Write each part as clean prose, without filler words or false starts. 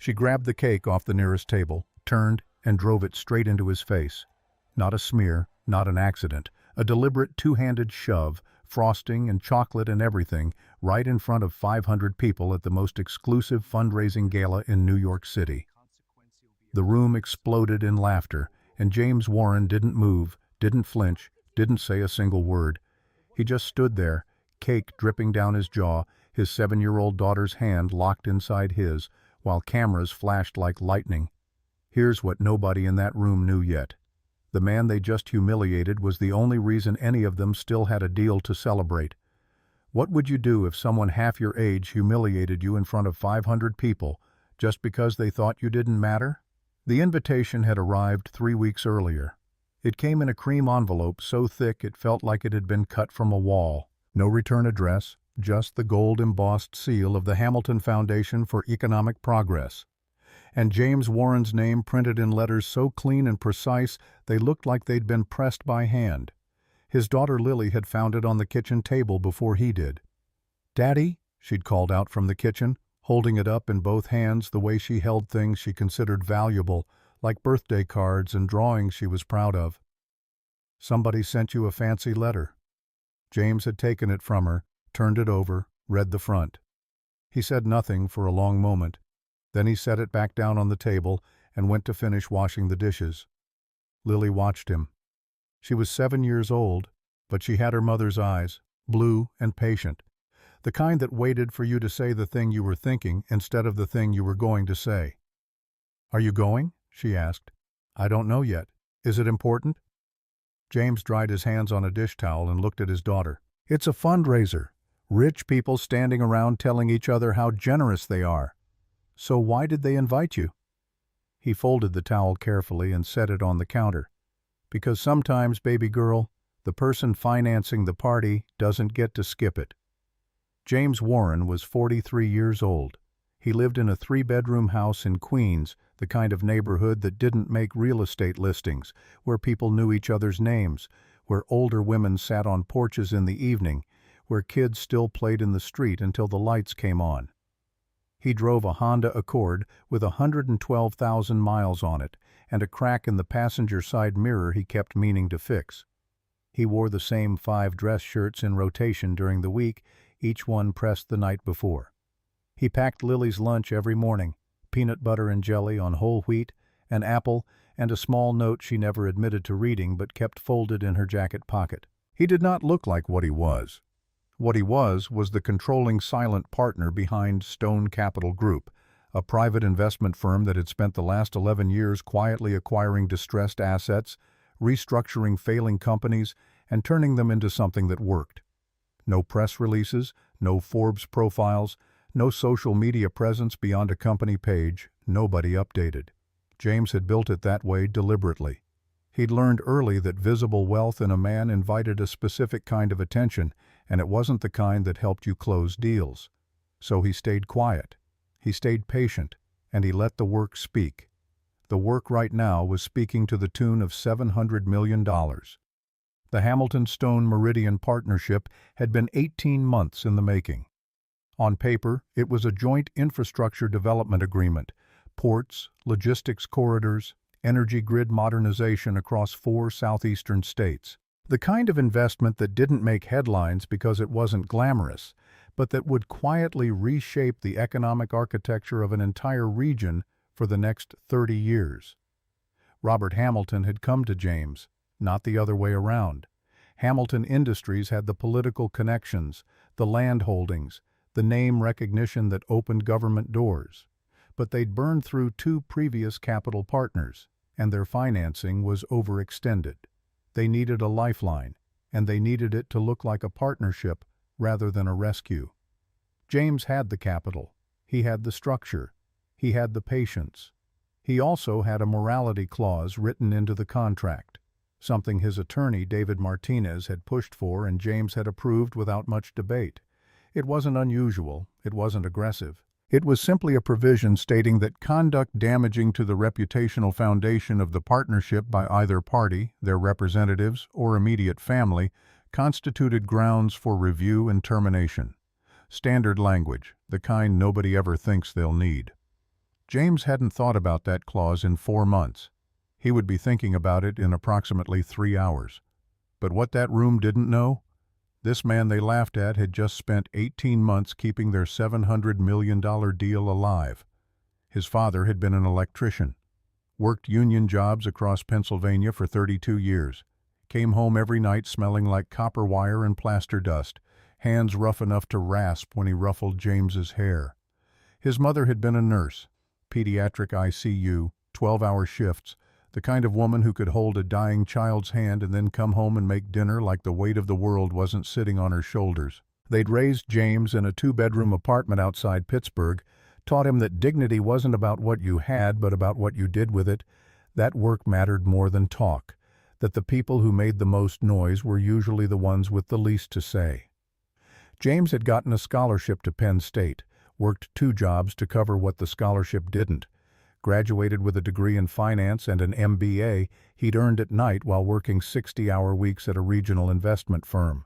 She grabbed the cake off the nearest table, turned, and drove it straight into his face. Not a smear, not an accident, a deliberate two-handed shove, frosting and chocolate and everything, right in front of 500 people at the most exclusive fundraising gala in New York City. The room exploded in laughter, and James Warren didn't move, didn't flinch, didn't say a single word. He just stood there, cake dripping down his jaw, his 7-year-old daughter's hand locked inside his, while cameras flashed like lightning. Here's what nobody in that room knew yet. The man they just humiliated was the only reason any of them still had a deal to celebrate. What would you do if someone half your age humiliated you in front of 500 people, just because they thought you didn't matter? The invitation had arrived 3 weeks earlier. It came in a cream envelope so thick it felt like it had been cut from a wall. No return address, just the gold-embossed seal of the Hamilton Foundation for Economic Progress. And James Warren's name printed in letters so clean and precise they looked like they'd been pressed by hand. His daughter Lily had found it on the kitchen table before he did. "Daddy," she'd called out from the kitchen, holding it up in both hands the way she held things she considered valuable, like birthday cards and drawings she was proud of. "Somebody sent you a fancy letter." James had taken it from her, turned it over, read the front. He said nothing for a long moment. Then he set it back down on the table and went to finish washing the dishes. Lily watched him. She was 7 years old, but she had her mother's eyes, blue and patient, the kind that waited for you to say the thing you were thinking instead of the thing you were going to say. "Are you going?" she asked. "I don't know yet. Is it important?" James dried his hands on a dish towel and looked at his daughter. "It's a fundraiser. Rich people standing around telling each other how generous they are. So why did they invite you?" He folded the towel carefully and set it on the counter. "Because sometimes, baby girl, the person financing the party doesn't get to skip it." James Warren was 43 years old. He lived in a 3-bedroom house in Queens, the kind of neighborhood that didn't make real estate listings, where people knew each other's names, where older women sat on porches in the evening, where kids still played in the street until the lights came on. He drove a Honda Accord with 112,000 miles on it and a crack in the passenger side mirror he kept meaning to fix. He wore the same 5 dress shirts in rotation during the week, each one pressed the night before. He packed Lily's lunch every morning, peanut butter and jelly on whole wheat, an apple, and a small note she never admitted to reading but kept folded in her jacket pocket. He did not look like what he was. What he was the controlling silent partner behind Stone Capital Group, a private investment firm that had spent the last 11 years quietly acquiring distressed assets, restructuring failing companies, and turning them into something that worked. No press releases, no Forbes profiles, no social media presence beyond a company page, nobody updated. James had built it that way deliberately. He'd learned early that visible wealth in a man invited a specific kind of attention, and it wasn't the kind that helped you close deals. So he stayed quiet. He stayed patient, and he let the work speak. The work right now was speaking to the tune of $700 million. The Hamilton-Stone Meridian partnership had been 18 months in the making. On paper, it was a joint infrastructure development agreement, ports, logistics corridors, energy grid modernization across 4 southeastern states. The kind of investment that didn't make headlines because it wasn't glamorous, but that would quietly reshape the economic architecture of an entire region for the next 30 years. Robert Hamilton had come to James, not the other way around. Hamilton Industries had the political connections, the land holdings, the name recognition that opened government doors. But they'd burned through 2 previous capital partners, and their financing was overextended. They needed a lifeline, and they needed it to look like a partnership rather than a rescue. James had the capital. He had the structure. He had the patience. He also had a morality clause written into the contract, something his attorney David Martinez had pushed for and James had approved without much debate. It wasn't unusual. It wasn't aggressive. It was simply a provision stating that conduct damaging to the reputational foundation of the partnership by either party, their representatives, or immediate family constituted grounds for review and termination. Standard language, the kind nobody ever thinks they'll need. James hadn't thought about that clause in 4 months. He would be thinking about it in approximately 3 hours. But what that room didn't know? This man they laughed at had just spent 18 months keeping their $700 million deal alive. His father had been an electrician, worked union jobs across Pennsylvania for 32 years, came home every night smelling like copper wire and plaster dust, hands rough enough to rasp when he ruffled James's hair. His mother had been a nurse, pediatric ICU, 12-hour shifts, the kind of woman who could hold a dying child's hand and then come home and make dinner like the weight of the world wasn't sitting on her shoulders. They'd raised James in a 2-bedroom apartment outside Pittsburgh, taught him that dignity wasn't about what you had but about what you did with it, that work mattered more than talk, that the people who made the most noise were usually the ones with the least to say. James had gotten a scholarship to Penn State, worked 2 jobs to cover what the scholarship didn't, graduated with a degree in finance and an MBA he'd earned at night while working 60-hour weeks at a regional investment firm.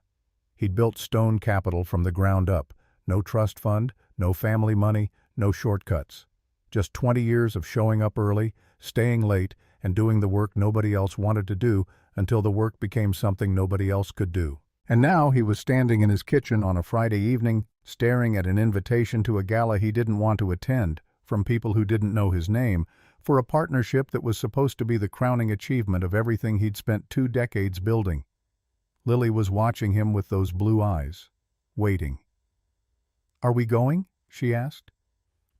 He'd built Stone Capital from the ground up, no trust fund, no family money, no shortcuts. Just 20 years of showing up early, staying late, and doing the work nobody else wanted to do until the work became something nobody else could do. And now he was standing in his kitchen on a Friday evening, staring at an invitation to a gala he didn't want to attend, from people who didn't know his name, for a partnership that was supposed to be the crowning achievement of everything he'd spent 2 decades building. Lily was watching him with those blue eyes, waiting. "Are we going?" she asked.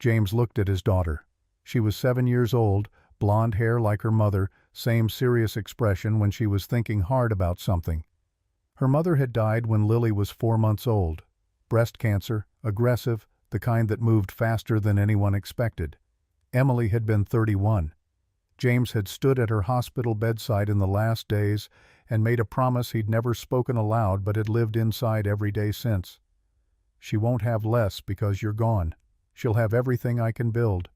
James looked at his daughter. She was 7 years old, blonde hair like her mother, same serious expression when she was thinking hard about something. Her mother had died when Lily was 4 months old. Breast cancer, aggressive, the kind that moved faster than anyone expected. Emily had been 31. James had stood at her hospital bedside in the last days and made a promise he'd never spoken aloud but had lived inside every day since. "She won't have less because you're gone. She'll have everything I can build."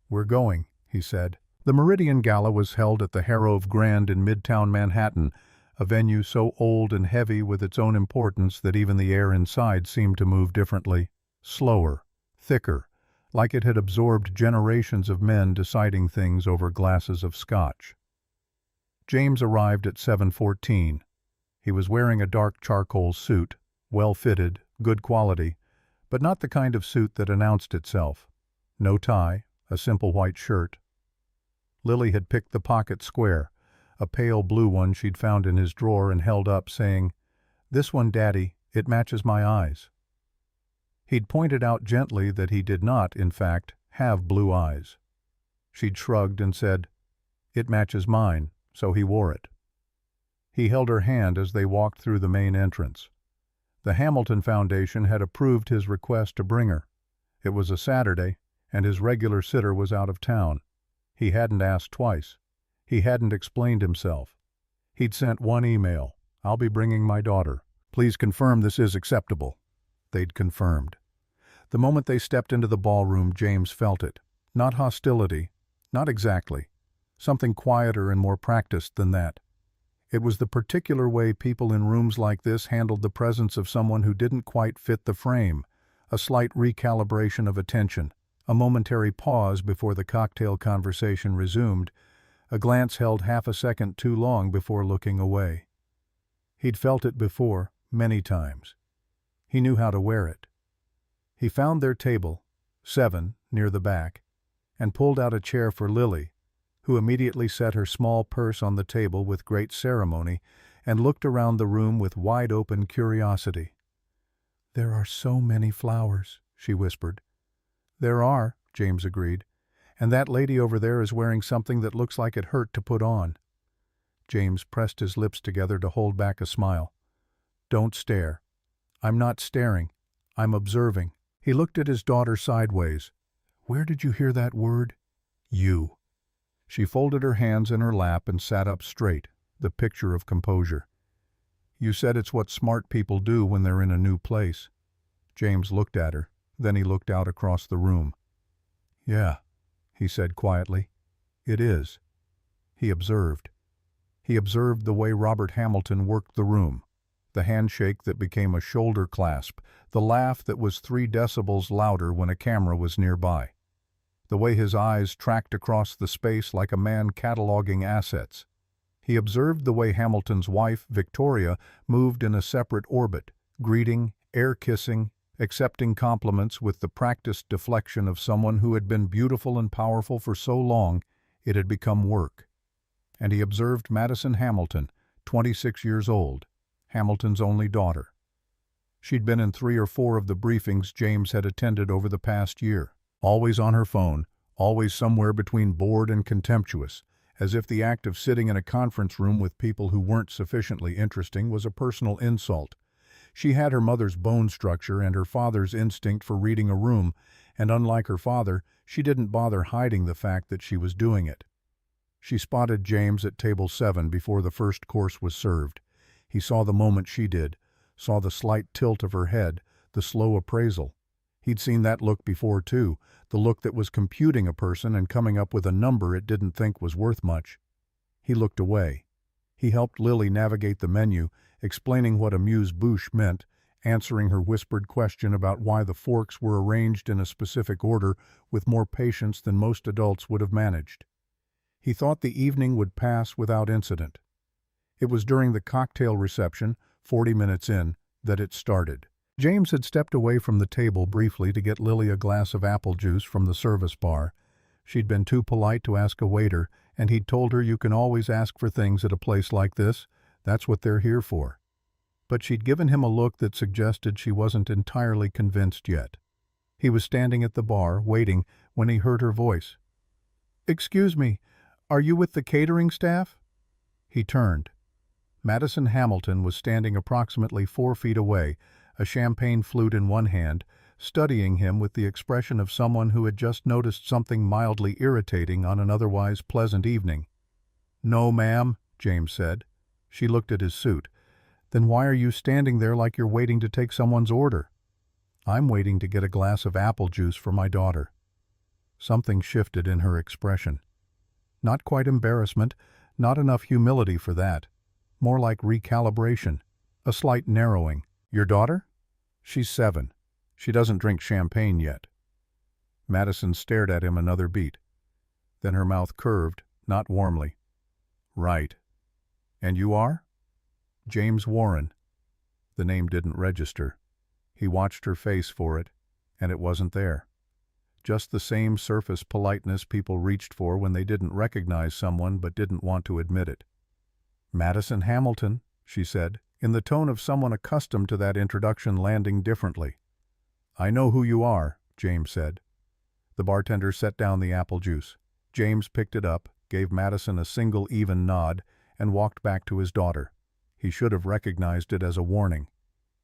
"We're going," he said. The Meridian Gala was held at the Harrove Grand in Midtown Manhattan, a venue so old and heavy with its own importance that even the air inside seemed to move differently. Slower, thicker, like it had absorbed generations of men deciding things over glasses of scotch. James arrived at 7:14. He was wearing a dark charcoal suit, well-fitted, good quality, but not the kind of suit that announced itself. No tie, a simple white shirt. Lily had picked the pocket square, a pale blue one she'd found in his drawer and held up, saying, "This one, Daddy, it matches my eyes." He'd pointed out gently that he did not, in fact, have blue eyes. She'd shrugged and said, "It matches mine," so he wore it. He held her hand as they walked through the main entrance. The Hamilton Foundation had approved his request to bring her. It was a Saturday, and his regular sitter was out of town. He hadn't asked twice. He hadn't explained himself. He'd sent one email, "I'll be bringing my daughter. Please confirm this is acceptable." They'd confirmed. The moment they stepped into the ballroom, James felt it. Not hostility, not exactly. Something quieter and more practiced than that. It was the particular way people in rooms like this handled the presence of someone who didn't quite fit the frame, a slight recalibration of attention, a momentary pause before the cocktail conversation resumed, a glance held half a second too long before looking away. He'd felt it before, many times. He knew how to wear it. He found their table, 7, near the back, and pulled out a chair for Lily, who immediately set her small purse on the table with great ceremony and looked around the room with wide-open curiosity. "There are so many flowers," she whispered. "There are," James agreed, "and that lady over there is wearing something that looks like it hurt to put on." James pressed his lips together to hold back a smile. "Don't stare." "I'm not staring. I'm observing." He looked at his daughter sideways. "Where did you hear that word?" "You." She folded her hands in her lap and sat up straight, the picture of composure. "You said it's what smart people do when they're in a new place." James looked at her, then he looked out across the room. "Yeah," he said quietly. "It is." He observed. He observed the way Robert Hamilton worked the room, the handshake that became a shoulder clasp, the laugh that was 3 decibels louder when a camera was nearby. the way his eyes tracked across the space like a man cataloging assets. He observed the way Hamilton's wife, Victoria, moved in a separate orbit, greeting, air-kissing, accepting compliments with the practiced deflection of someone who had been beautiful and powerful for so long it had become work. And he observed Madison Hamilton, 26 years old, Hamilton's only daughter. She'd been in 3 or 4 of the briefings James had attended over the past year, always on her phone, always somewhere between bored and contemptuous, as if the act of sitting in a conference room with people who weren't sufficiently interesting was a personal insult. She had her mother's bone structure and her father's instinct for reading a room, and unlike her father, she didn't bother hiding the fact that she was doing it. She spotted James at table 7 before the first course was served. He saw the moment she did, saw the slight tilt of her head, the slow appraisal. He'd seen that look before too, the look that was computing a person and coming up with a number it didn't think was worth much. He looked away. He helped Lily navigate the menu, explaining what amuse-bouche meant, answering her whispered question about why the forks were arranged in a specific order with more patience than most adults would have managed. He thought the evening would pass without incident. It was during the cocktail reception, 40 minutes in, that it started. James had stepped away from the table briefly to get Lily a glass of apple juice from the service bar. She'd been too polite to ask a waiter, and he'd told her you can always ask for things at a place like this. That's what they're here for. But she'd given him a look that suggested she wasn't entirely convinced yet. He was standing at the bar, waiting, when he heard her voice. "Excuse me, are you with the catering staff?" He turned. Madison Hamilton was standing approximately 4 feet away, a champagne flute in one hand, studying him with the expression of someone who had just noticed something mildly irritating on an otherwise pleasant evening. "No, ma'am," James said. She looked at his suit. "Then why are you standing there like you're waiting to take someone's order?" "I'm waiting to get a glass of apple juice for my daughter." Something shifted in her expression. Not quite embarrassment, not enough humility for that. More like recalibration, a slight narrowing. "Your daughter?" "She's 7. She doesn't drink champagne yet." Madison stared at him another beat. Then her mouth curved, not warmly. "Right. And you are?" "James Warren." The name didn't register. He watched her face for it, and it wasn't there. Just the same surface politeness people reached for when they didn't recognize someone but didn't want to admit it. "Madison Hamilton," she said, in the tone of someone accustomed to that introduction landing differently. "I know who you are," James said. The bartender set down the apple juice. James picked it up, gave Madison a single even nod, and walked back to his daughter. He should have recognized it as a warning.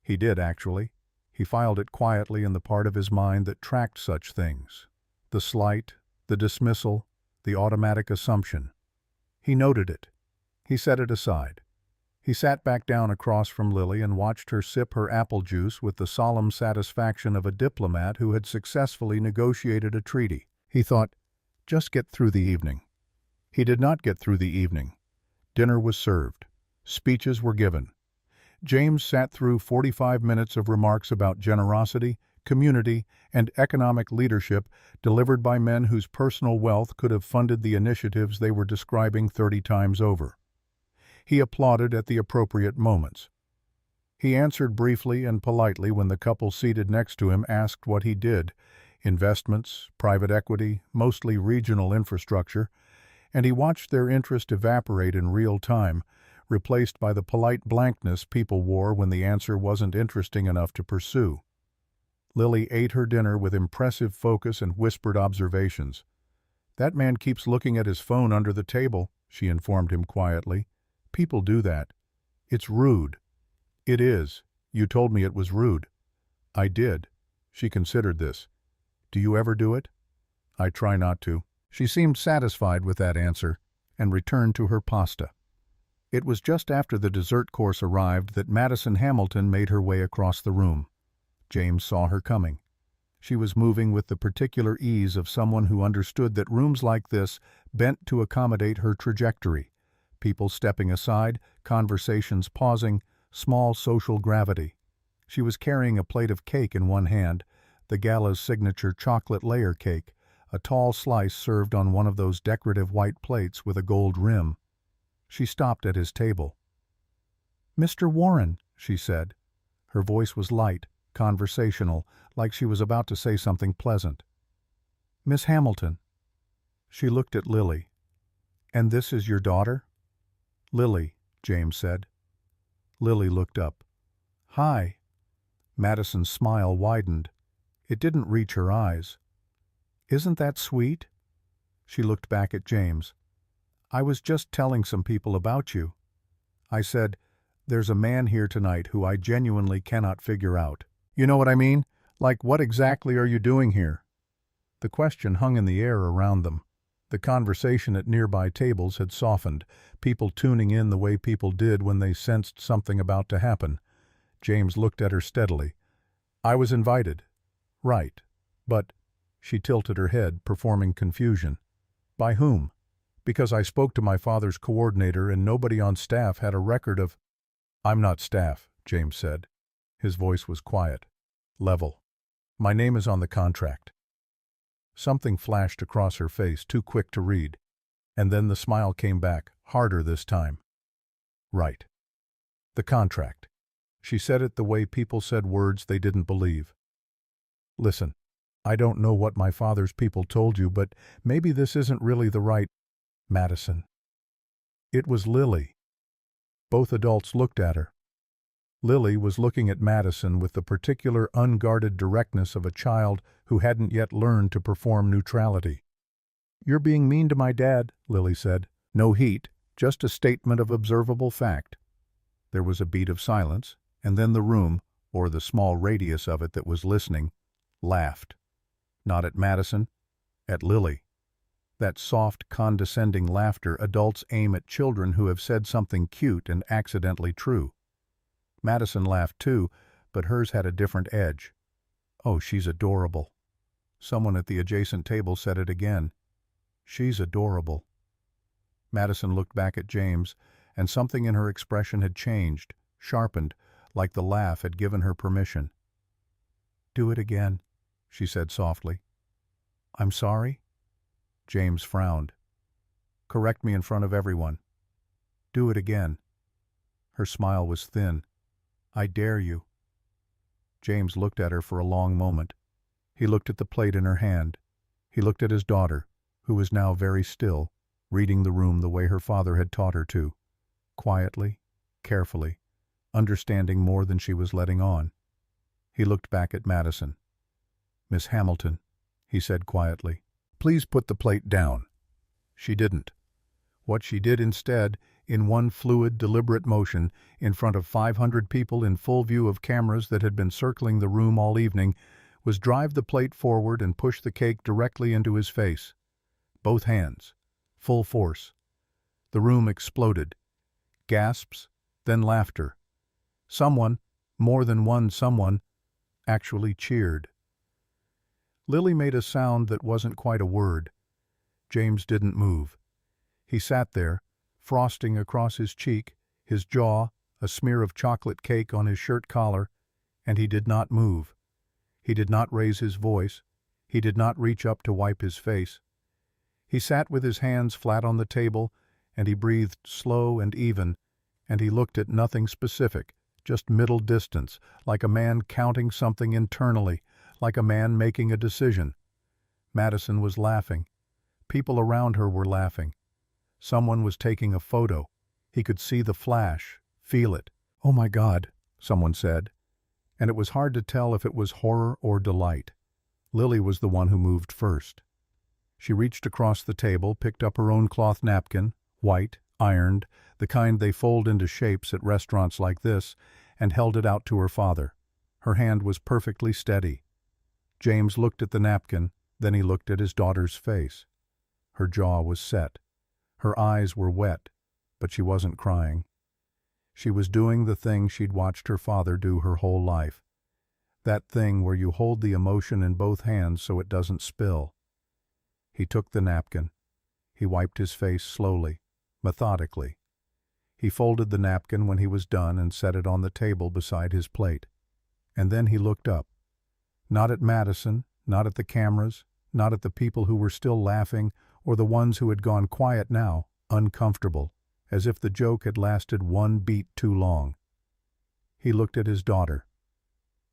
He did, actually. He filed it quietly in the part of his mind that tracked such things. The slight, the dismissal, the automatic assumption. He noted it. He set it aside. He sat back down across from Lily and watched her sip her apple juice with the solemn satisfaction of a diplomat who had successfully negotiated a treaty. He thought, just get through the evening. He did not get through the evening. Dinner was served. Speeches were given. James sat through 45 minutes of remarks about generosity, community, and economic leadership delivered by men whose personal wealth could have funded the initiatives they were describing 30 times over. He applauded at the appropriate moments. He answered briefly and politely when the couple seated next to him asked what he did: investments, private equity, mostly regional infrastructure, and he watched their interest evaporate in real time, replaced by the polite blankness people wore when the answer wasn't interesting enough to pursue. Lily ate her dinner with impressive focus and whispered observations. "That man keeps looking at his phone under the table," she informed him quietly. "People do that. It's rude." "It is. You told me it was rude." "I did." She considered this. "Do you ever do it?" "I try not to." She seemed satisfied with that answer and returned to her pasta. It was just after the dessert course arrived that Madison Hamilton made her way across the room. James saw her coming. She was moving with the particular ease of someone who understood that rooms like this bent to accommodate her trajectory. People stepping aside, conversations pausing, small social gravity. She was carrying a plate of cake in one hand, the gala's signature chocolate layer cake, a tall slice served on one of those decorative white plates with a gold rim. She stopped at his table. "Mr. Warren," she said. Her voice was light, conversational, like she was about to say something pleasant. "Miss Hamilton." She looked at Lily. "And this is your daughter?" "Lily," James said. Lily looked up. "Hi." Madison's smile widened. It didn't reach her eyes. "Isn't that sweet?" She looked back at James. "I was just telling some people about you. I said, there's a man here tonight who I genuinely cannot figure out. You know what I mean? Like, what exactly are you doing here?" The question hung in the air around them. The conversation at nearby tables had softened, people tuning in the way people did when they sensed something about to happen. James looked at her steadily. "I was invited." "Right. But—" She tilted her head, performing confusion. "By whom?" "Because I spoke to my father's coordinator and nobody on staff had a record of—" "I'm not staff," James said. His voice was quiet, level. "My name is on the contract." Something flashed across her face, too quick to read. And then the smile came back, harder this time. "Right. The contract." She said it the way people said words they didn't believe. "Listen, I don't know what my father's people told you, but maybe this isn't really the right—" "Madison." It was Lily. Both adults looked at her. Lily was looking at Madison with the particular unguarded directness of a child who hadn't yet learned to perform neutrality. "You're being mean to my dad," Lily said. No heat, just a statement of observable fact. There was a beat of silence, and then the room, or the small radius of it that was listening, laughed. Not at Madison, at Lily. That soft, condescending laughter adults aim at children who have said something cute and accidentally true. Madison laughed too, but hers had a different edge. "Oh, she's adorable." Someone at the adjacent table said it again. "She's adorable." Madison looked back at James, and something in her expression had changed, sharpened, like the laugh had given her permission. "Do it again," she said softly. "I'm sorry?" James frowned. "Correct me in front of everyone." "Do it again." Her smile was thin. "I dare you." James looked at her for a long moment. He looked at the plate in her hand. He looked at his daughter, who was now very still, reading the room the way her father had taught her to, quietly, carefully, understanding more than she was letting on. He looked back at Madison. "Miss Hamilton," he said quietly, "please put the plate down." She didn't. What she did instead, in one fluid, deliberate motion, in front of 500 people in full view of cameras that had been circling the room all evening, was drive the plate forward and push the cake directly into his face. Both hands. Full force. The room exploded. Gasps, then laughter. Someone, more than one someone, actually cheered. Lily made a sound that wasn't quite a word. James didn't move. He sat there, frosting across his cheek, his jaw, a smear of chocolate cake on his shirt collar, and he did not move. He did not raise his voice. He did not reach up to wipe his face. He sat with his hands flat on the table, and he breathed slow and even, and he looked at nothing specific, just middle distance, like a man counting something internally, like a man making a decision. Madison was laughing. People around her were laughing. Someone was taking a photo. He could see the flash, feel it. "Oh my God," someone said. And it was hard to tell if it was horror or delight. Lily was the one who moved first. She reached across the table, picked up her own cloth napkin, white, ironed, the kind they fold into shapes at restaurants like this, and held it out to her father. Her hand was perfectly steady. James looked at the napkin, then he looked at his daughter's face. Her jaw was set. Her eyes were wet, but she wasn't crying. She was doing the thing she'd watched her father do her whole life. That thing where you hold the emotion in both hands so it doesn't spill. He took the napkin. He wiped his face slowly, methodically. He folded the napkin when he was done and set it on the table beside his plate. And then he looked up. Not at Madison, not at the cameras, not at the people who were still laughing or the ones who had gone quiet now, uncomfortable, as if the joke had lasted one beat too long. He looked at his daughter.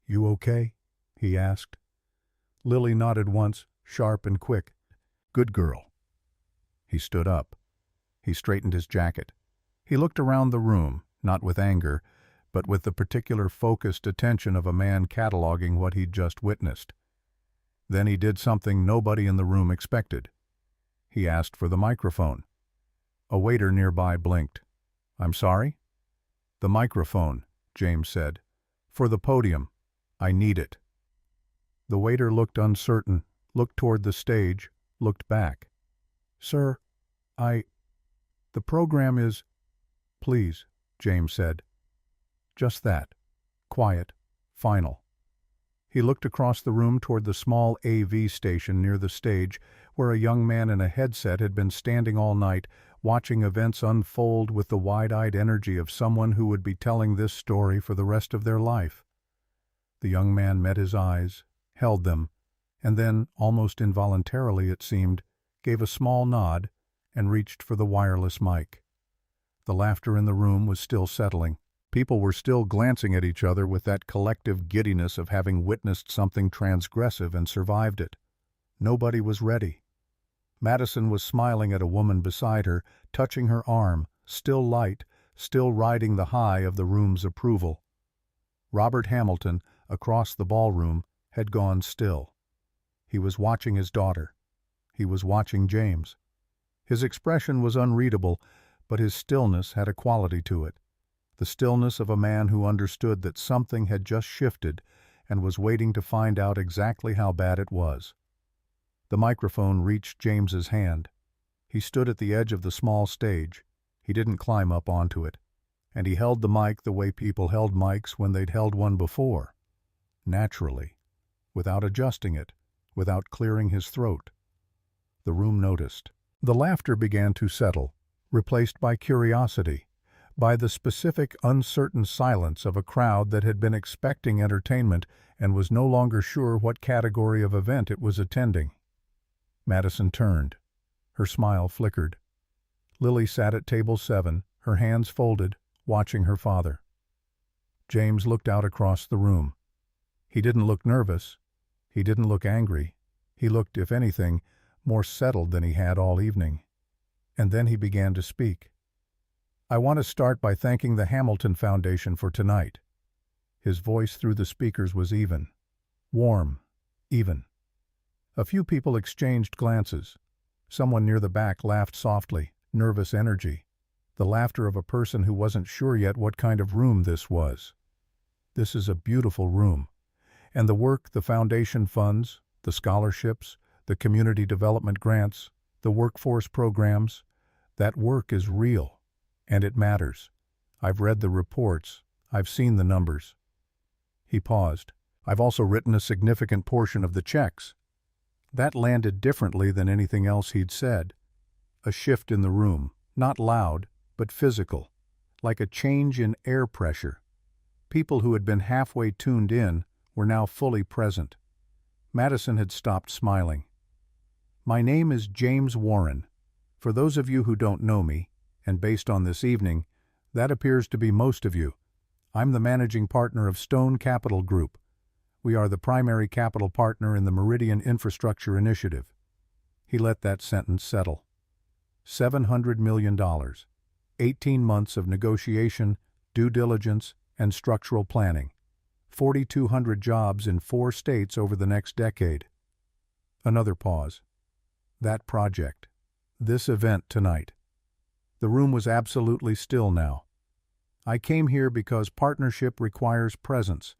"You okay?" he asked. Lily nodded once, sharp and quick. "Good girl." He stood up. He straightened his jacket. He looked around the room, not with anger, but with the particular focused attention of a man cataloging what he'd just witnessed. Then he did something nobody in the room expected. He asked for the microphone. A waiter nearby blinked. "I'm sorry?" "The microphone," James said. "For the podium. I need it." The waiter looked uncertain, looked toward the stage, looked back. "Sir, the program is—" "Please," James said. Just that. Quiet. Final. He looked across the room toward the small AV station near the stage, where a young man in a headset had been standing all night, watching events unfold with the wide-eyed energy of someone who would be telling this story for the rest of their life. The young man met his eyes, held them, and then, almost involuntarily it seemed, gave a small nod and reached for the wireless mic. The laughter in the room was still settling. People were still glancing at each other with that collective giddiness of having witnessed something transgressive and survived it. Nobody was ready. Madison was smiling at a woman beside her, touching her arm, still light, still riding the high of the room's approval. Robert Hamilton, across the ballroom, had gone still. He was watching his daughter. He was watching James. His expression was unreadable, but his stillness had a quality to it. The stillness of a man who understood that something had just shifted and was waiting to find out exactly how bad it was. The microphone reached James's hand. He stood at the edge of the small stage. He didn't climb up onto it. And he held the mic the way people held mics when they'd held one before. Naturally. Without adjusting it. Without clearing his throat. The room noticed. The laughter began to settle, replaced by curiosity, by the specific, uncertain silence of a crowd that had been expecting entertainment and was no longer sure what category of event it was attending. Madison turned. Her smile flickered. Lily sat at table 7, her hands folded, watching her father. James looked out across the room. He didn't look nervous. He didn't look angry. He looked, if anything, more settled than he had all evening. And then he began to speak. "I want to start by thanking the Hamilton Foundation for tonight." His voice through the speakers was even. Warm. Even. A few people exchanged glances. Someone near the back laughed softly, nervous energy. The laughter of a person who wasn't sure yet what kind of room this was. This is a beautiful room. And the work the foundation funds, the scholarships, the community development grants, the workforce programs, that work is real. And it matters. I've read the reports. I've seen the numbers. He paused. I've also written a significant portion of the checks. That landed differently than anything else he'd said. A shift in the room, not loud, but physical, like a change in air pressure. People who had been halfway tuned in were now fully present. Madison had stopped smiling. "My name is James Warren. For those of you who don't know me, and based on this evening, that appears to be most of you. I'm the managing partner of Stone Capital Group. We are the primary capital partner in the Meridian Infrastructure Initiative." He let that sentence settle. $700 million. 18 months of negotiation, due diligence, and structural planning. 4,200 jobs in 4 states over the next decade. Another pause. That project. This event tonight. The room was absolutely still now. "I came here because partnership requires presence,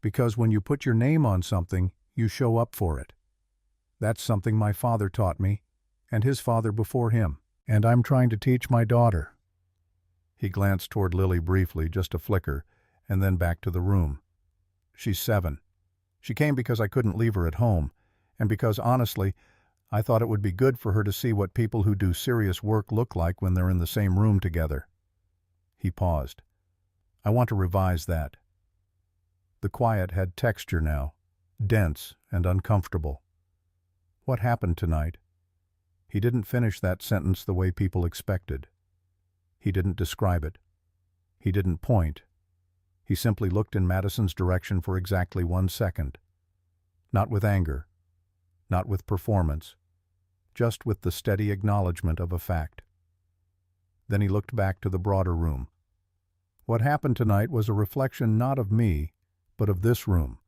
because when you put your name on something, you show up for it. That's something my father taught me, and his father before him, and I'm trying to teach my daughter." He glanced toward Lily briefly, just a flicker, and then back to the room. "She's 7. She came because I couldn't leave her at home, and because, honestly, I thought it would be good for her to see what people who do serious work look like when they're in the same room together." He paused. "I want to revise that." The quiet had texture now, dense and uncomfortable. What happened tonight? He didn't finish that sentence the way people expected. He didn't describe it. He didn't point. He simply looked in Madison's direction for exactly 1 second. Not with anger, not with performance, just with the steady acknowledgement of a fact. Then he looked back to the broader room. What happened tonight was a reflection not of me, but of this room,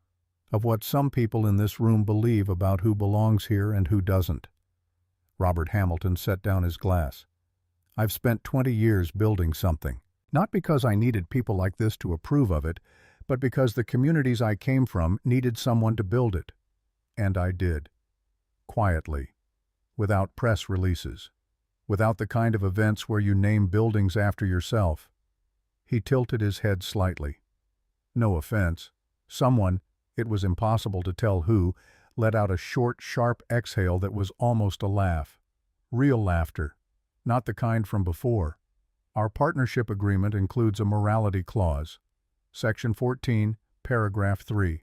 of what some people in this room believe about who belongs here and who doesn't. Robert Hamilton set down his glass. I've spent 20 years building something, not because I needed people like this to approve of it, but because the communities I came from needed someone to build it. And I did. Quietly, without press releases, without the kind of events where you name buildings after yourself. He tilted his head slightly. No offense. Someone, it was impossible to tell who, let out a short, sharp exhale that was almost a laugh. Real laughter, not the kind from before. Our partnership agreement includes a morality clause. Section 14, paragraph 3.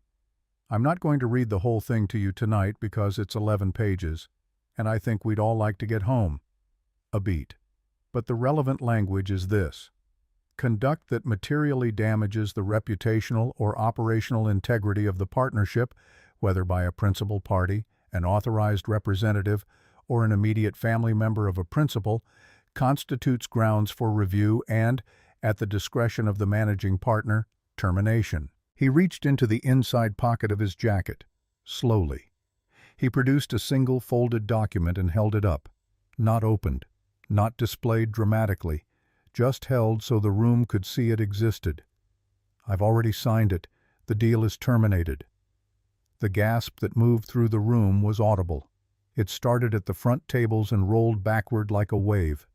I'm not going to read the whole thing to you tonight because it's 11 pages, and I think we'd all like to get home. A beat. But the relevant language is this. Conduct that materially damages the reputational or operational integrity of the partnership, whether by a principal party, an authorized representative, or an immediate family member of a principal, constitutes grounds for review and, at the discretion of the managing partner, termination. He reached into the inside pocket of his jacket, slowly. He produced a single folded document and held it up, not opened, not displayed dramatically, just held so the room could see it existed. I've already signed it. The deal is terminated. The gasp that moved through the room was audible. It started at the front tables and rolled backward like a wave.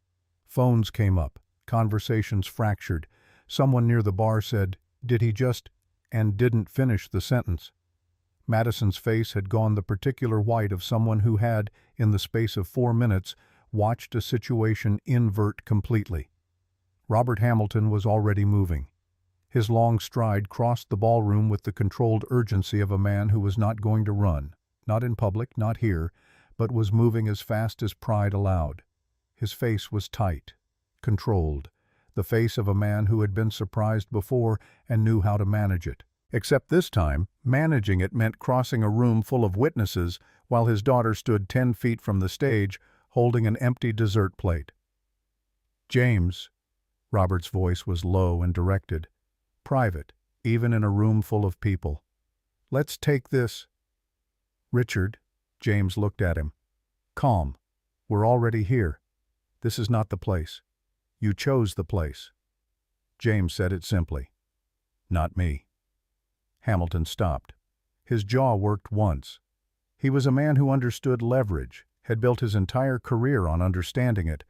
Phones came up, conversations fractured. Someone near the bar said, "Did he just," and didn't finish the sentence. Madison's face had gone the particular white of someone who had, in the space of 4 minutes, watched a situation invert completely. Robert Hamilton was already moving. His long stride crossed the ballroom with the controlled urgency of a man who was not going to run, not in public, not here, but was moving as fast as pride allowed. His face was tight, controlled, the face of a man who had been surprised before and knew how to manage it. Except this time, managing it meant crossing a room full of witnesses while his daughter stood 10 feet from the stage, holding an empty dessert plate. "James," Robert's voice was low and directed, private, even in a room full of people. "Let's take this." "Richard," James looked at him. "Calm. We're already here. This is not the place. You chose the place." James said it simply. "Not me." Hamilton stopped. His jaw worked once. He was a man who understood leverage, had built his entire career on understanding it,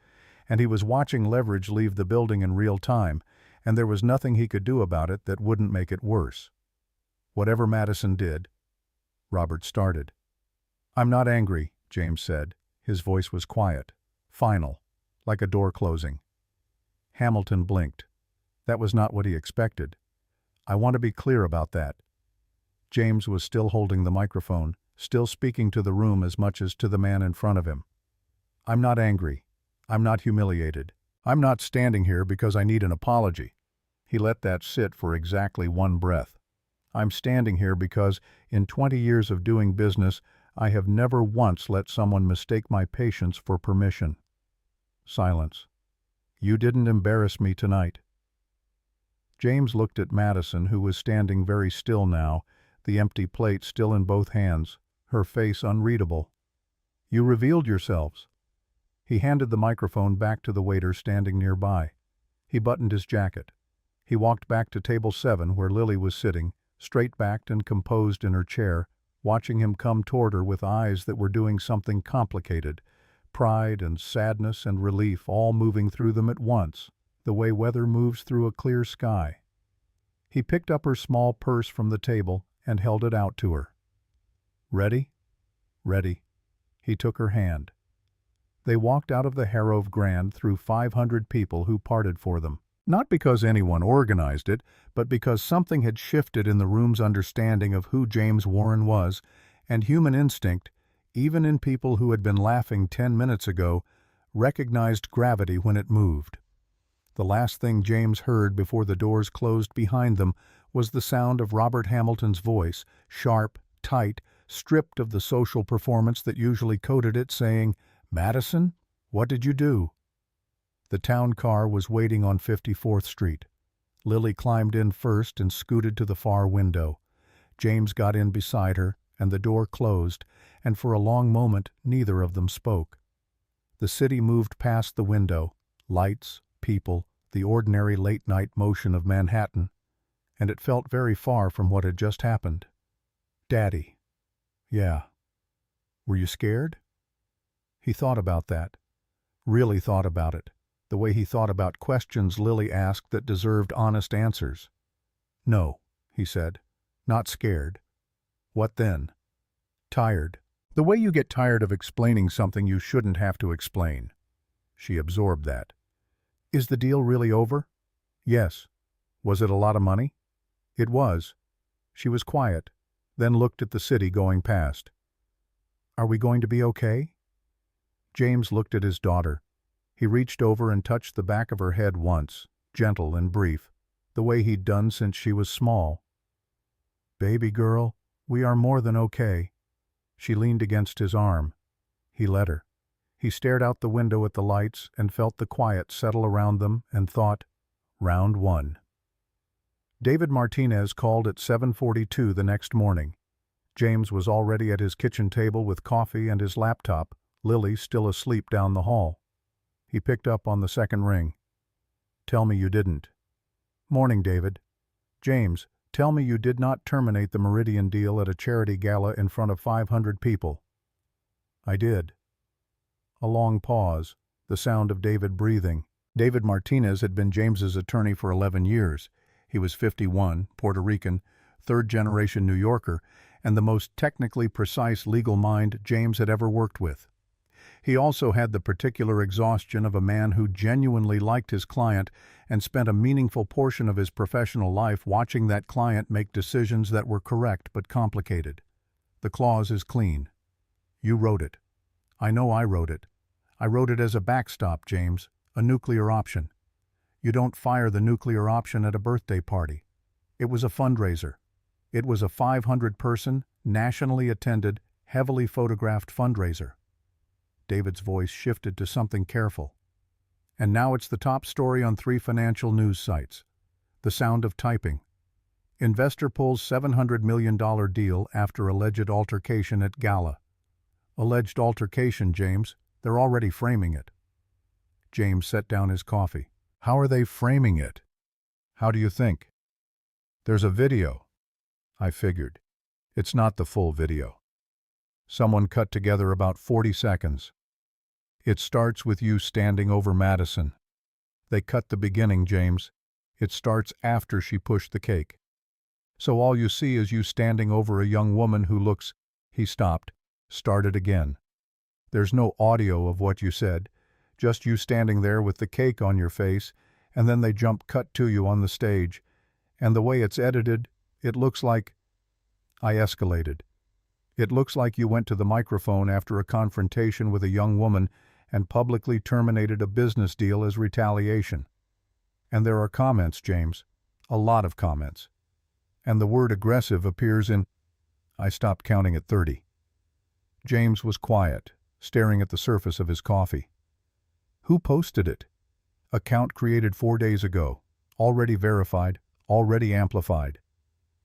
and he was watching leverage leave the building in real time, and there was nothing he could do about it that wouldn't make it worse. Whatever Madison did, Robert started. "I'm not angry," James said. His voice was quiet, final, like a door closing. Hamilton blinked. That was not what he expected. "I want to be clear about that." James was still holding the microphone, still speaking to the room as much as to the man in front of him. "I'm not angry. I'm not humiliated. I'm not standing here because I need an apology." He let that sit for exactly 1 breath. "I'm standing here because, in 20 years of doing business, I have never once let someone mistake my patience for permission." Silence. "You didn't embarrass me tonight." James looked at Madison, who was standing very still now, the empty plate still in both hands, her face unreadable. "You revealed yourselves." He handed the microphone back to the waiter standing nearby. He buttoned his jacket. He walked back to table 7 where Lily was sitting, straight-backed and composed in her chair, watching him come toward her with eyes that were doing something complicated, pride and sadness and relief all moving through them at once, the way weather moves through a clear sky. He picked up her small purse from the table and held it out to her. "Ready?" "Ready." He took her hand. They walked out of the Harrove Grand through 500 people who parted for them. Not because anyone organized it, but because something had shifted in the room's understanding of who James Warren was, and human instinct, even in people who had been laughing 10 minutes ago, recognized gravity when it moved. The last thing James heard before the doors closed behind them was the sound of Robert Hamilton's voice, sharp, tight, stripped of the social performance that usually coated it, saying, "Madison, what did you do?" The town car was waiting on 54th Street. Lily climbed in first and scooted to the far window. James got in beside her, and the door closed, and for a long moment neither of them spoke. The city moved past the window, lights, people, the ordinary late-night motion of Manhattan, and it felt very far from what had just happened. "Daddy." "Yeah." "Were you scared?" He thought about that. Really thought about it, the way he thought about questions Lily asked that deserved honest answers. "No," he said. "Not scared." "What then?" "Tired. The way you get tired of explaining something you shouldn't have to explain." She absorbed that. "Is the deal really over?" "Yes." "Was it a lot of money?" "It was." She was quiet, then looked at the city going past. "Are we going to be okay?" James looked at his daughter. He reached over and touched the back of her head once, gentle and brief, the way he'd done since she was small. "Baby girl, we are more than okay." She leaned against his arm. He let her. He stared out the window at the lights and felt the quiet settle around them and thought, round one. David Martinez called at 7:42 the next morning. James was already at his kitchen table with coffee and his laptop, Lily still asleep down the hall. He picked up on the second ring. "Tell me you didn't." "Morning, David." "James, tell me you did not terminate the Meridian deal at a charity gala in front of 500 people." "I did." A long pause, the sound of David breathing. David Martinez had been James's attorney for 11 years. He was 51, Puerto Rican, third-generation New Yorker, and the most technically precise legal mind James had ever worked with. He also had the particular exhaustion of a man who genuinely liked his client and spent a meaningful portion of his professional life watching that client make decisions that were correct but complicated. The clause is clean. You wrote it. I know I wrote it. I wrote it as a backstop, James, a nuclear option. You don't fire the nuclear option at a birthday party. It was a fundraiser. It was a 500-person, nationally attended, heavily photographed fundraiser. David's voice shifted to something careful. And now it's the top story on 3 financial news sites. The sound of typing. Investor pulls $700 million deal after alleged altercation at gala. Alleged altercation, James. They're already framing it. James set down his coffee. How are they framing it? How do you think? There's a video. I figured. It's not the full video. Someone cut together about 40 seconds. It starts with you standing over Madison. They cut the beginning, James. It starts after she pushed the cake. So all you see is you standing over a young woman who looks... He stopped, started again. There's no audio of what you said, just you standing there with the cake on your face, and then they jump cut to you on the stage. And the way it's edited, it looks like... I escalated. It looks like you went to the microphone after a confrontation with a young woman and publicly terminated a business deal as retaliation. And there are comments, James. A lot of comments. And the word aggressive appears in... I stopped counting at 30. James was quiet, staring at the surface of his coffee. Who posted it? Account created 4 days ago. Already verified, already amplified.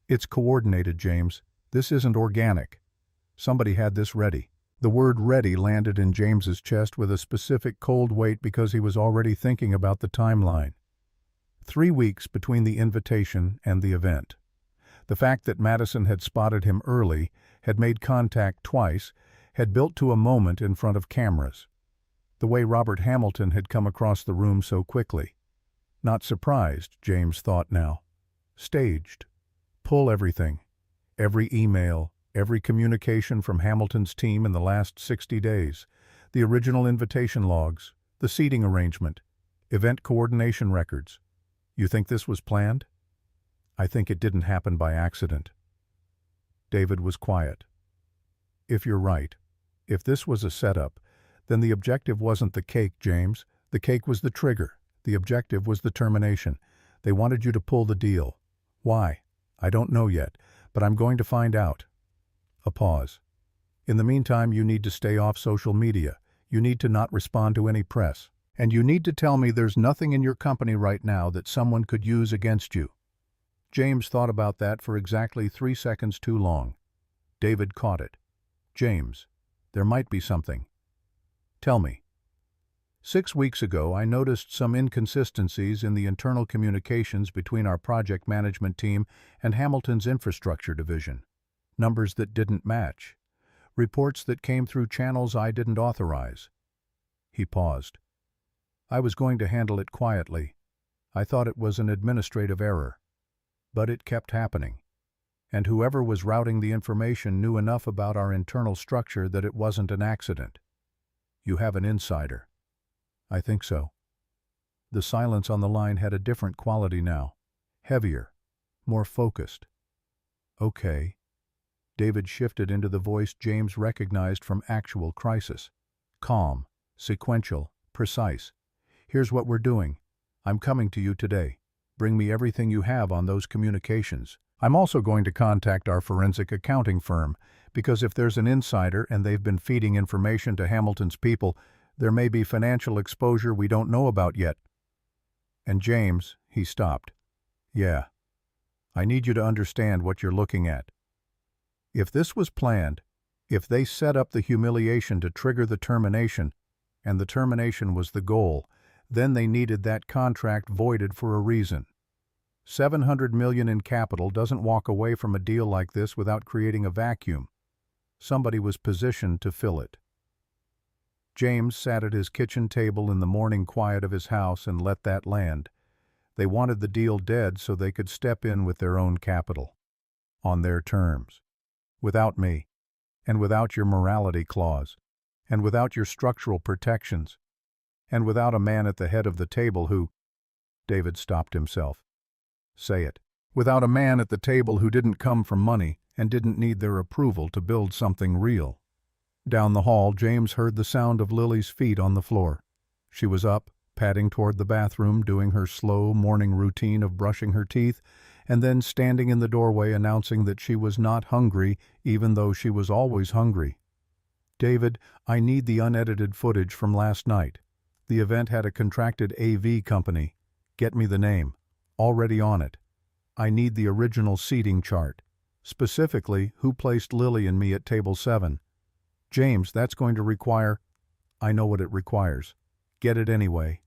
It's coordinated, James. This isn't organic. Somebody had this ready. The word ready landed in James's chest with a specific cold weight because he was already thinking about the timeline. 3 weeks between the invitation and the event. The fact that Madison had spotted him early, had made contact twice, had built to a moment in front of cameras. The way Robert Hamilton had come across the room so quickly. Not surprised, James thought now. Staged. Pull everything. Every email, every communication from Hamilton's team in the last 60 days, the original invitation logs, the seating arrangement, event coordination records. You think this was planned? I think it didn't happen by accident. David was quiet. If you're right, If this was a setup, then the objective wasn't the cake, James. The cake was the trigger. The objective was the termination. They wanted you to pull the deal. Why? I don't know yet, but I'm going to find out. A pause. In the meantime, you need to stay off social media. You need to not respond to any press. And you need to tell me there's nothing in your company right now that someone could use against you. James thought about that for exactly 3 seconds too long. David caught it. James, there might be something. Tell me. 6 weeks ago, I noticed some inconsistencies in the internal communications between our project management team and Hamilton's infrastructure division. Numbers that didn't match. Reports that came through channels I didn't authorize. He paused. I was going to handle it quietly. I thought it was an administrative error. But it kept happening. And whoever was routing the information knew enough about our internal structure that it wasn't an accident. You have an insider. I think so. The silence on the line had a different quality now. Heavier. More focused. Okay. David shifted into the voice James recognized from actual crisis. Calm, sequential, precise. Here's what we're doing. I'm coming to you today. Bring me everything you have on those communications. I'm also going to contact our forensic accounting firm, because if there's an insider and they've been feeding information to Hamilton's people, there may be financial exposure we don't know about yet. And James, he stopped. Yeah. I need you to understand what you're looking at. If this was planned, if they set up the humiliation to trigger the termination, and the termination was the goal, then they needed that contract voided for a reason. $700 million in capital doesn't walk away from a deal like this without creating a vacuum. Somebody was positioned to fill it. James sat at his kitchen table in the morning quiet of his house and let that land. They wanted the deal dead so they could step in with their own capital. On their terms. Without me. And without your morality clause. And without your structural protections. And without a man at the head of the table who... David stopped himself. Say it. Without a man at the table who didn't come from money and didn't need their approval to build something real. Down the hall, James heard the sound of Lily's feet on the floor. She was up, padding toward the bathroom, doing her slow morning routine of brushing her teeth, and then standing in the doorway announcing that she was not hungry, even though she was always hungry. David, I need the unedited footage from last night. The event had a contracted AV company. Get me the name. Already on it. I need the original seating chart. Specifically, who placed Lily and me at table 7. James, that's going to require... I know what it requires. Get it anyway.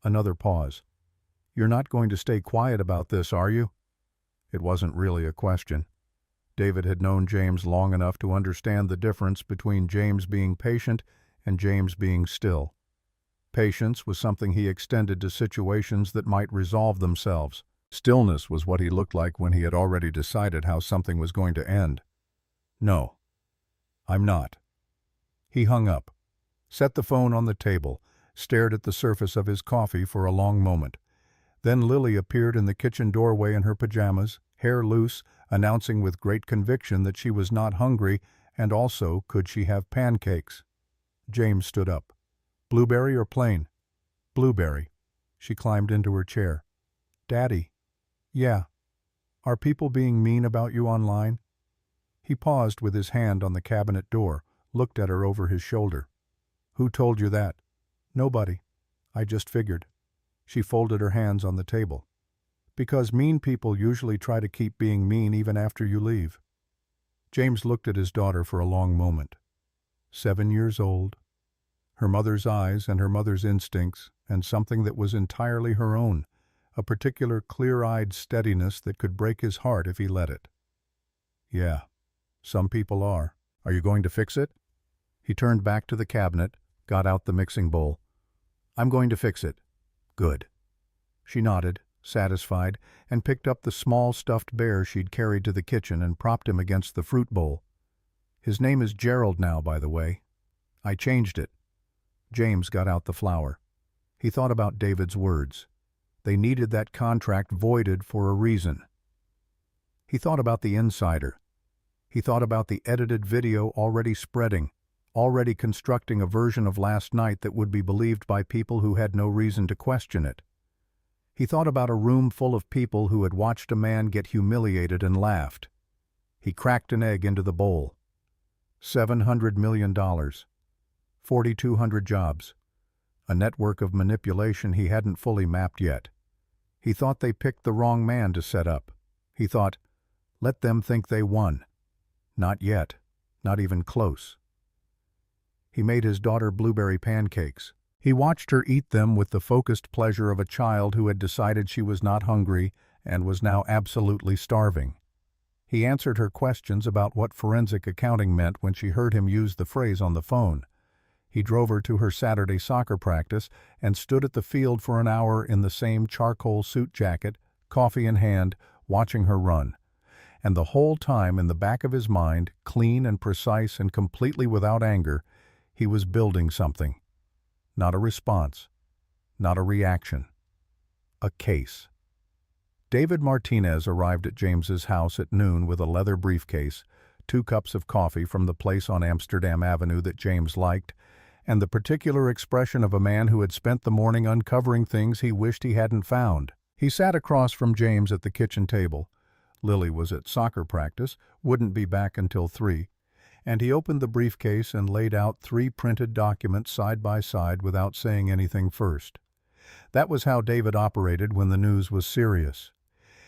Another pause. You're not going to stay quiet about this, are you? It wasn't really a question. David had known James long enough to understand the difference between James being patient and James being still. Patience was something he extended to situations that might resolve themselves. Stillness was what he looked like when he had already decided how something was going to end. No, I'm not. He hung up, set the phone on the table, stared at the surface of his coffee for a long moment. Then Lily appeared in the kitchen doorway in her pajamas, hair loose, announcing with great conviction that she was not hungry and also could she have pancakes. James stood up. Blueberry or plain? Blueberry. She climbed into her chair. Daddy. Yeah. Are people being mean about you online? He paused with his hand on the cabinet door, looked at her over his shoulder. Who told you that? Nobody. I just figured. She folded her hands on the table. Because mean people usually try to keep being mean even after you leave. James looked at his daughter for a long moment. 7 years old. Her mother's eyes and her mother's instincts, and something that was entirely her own, a particular clear-eyed steadiness that could break his heart if he let it. Yeah, some people are. Are you going to fix it? He turned back to the cabinet, got out the mixing bowl. I'm going to fix it. Good. She nodded, satisfied, and picked up the small stuffed bear she'd carried to the kitchen and propped him against the fruit bowl. His name is Gerald now, by the way. I changed it. James got out the flour. He thought about David's words. They needed that contract voided for a reason. He thought about the insider. He thought about the edited video already spreading, already constructing a version of last night that would be believed by people who had no reason to question it. He thought about a room full of people who had watched a man get humiliated and laughed. He cracked an egg into the bowl. $700 million. 4,200 jobs. A network of manipulation he hadn't fully mapped yet. He thought they picked the wrong man to set up. He thought, let them think they won. Not yet. Not even close. He made his daughter blueberry pancakes. He watched her eat them with the focused pleasure of a child who had decided she was not hungry and was now absolutely starving. He answered her questions about what forensic accounting meant when she heard him use the phrase on the phone. He drove her to her Saturday soccer practice and stood at the field for an hour in the same charcoal suit jacket, coffee in hand, watching her run. And the whole time in the back of his mind, clean and precise and completely without anger, he was building something. Not a response. Not a reaction. A case. David Martinez arrived at James's house at noon with a leather briefcase, 2 cups of coffee from the place on Amsterdam Avenue that James liked, and the particular expression of a man who had spent the morning uncovering things he wished he hadn't found. He sat across from James at the kitchen table. Lily was at soccer practice, wouldn't be back until 3, and he opened the briefcase and laid out 3 printed documents side by side without saying anything first. That was how David operated when the news was serious.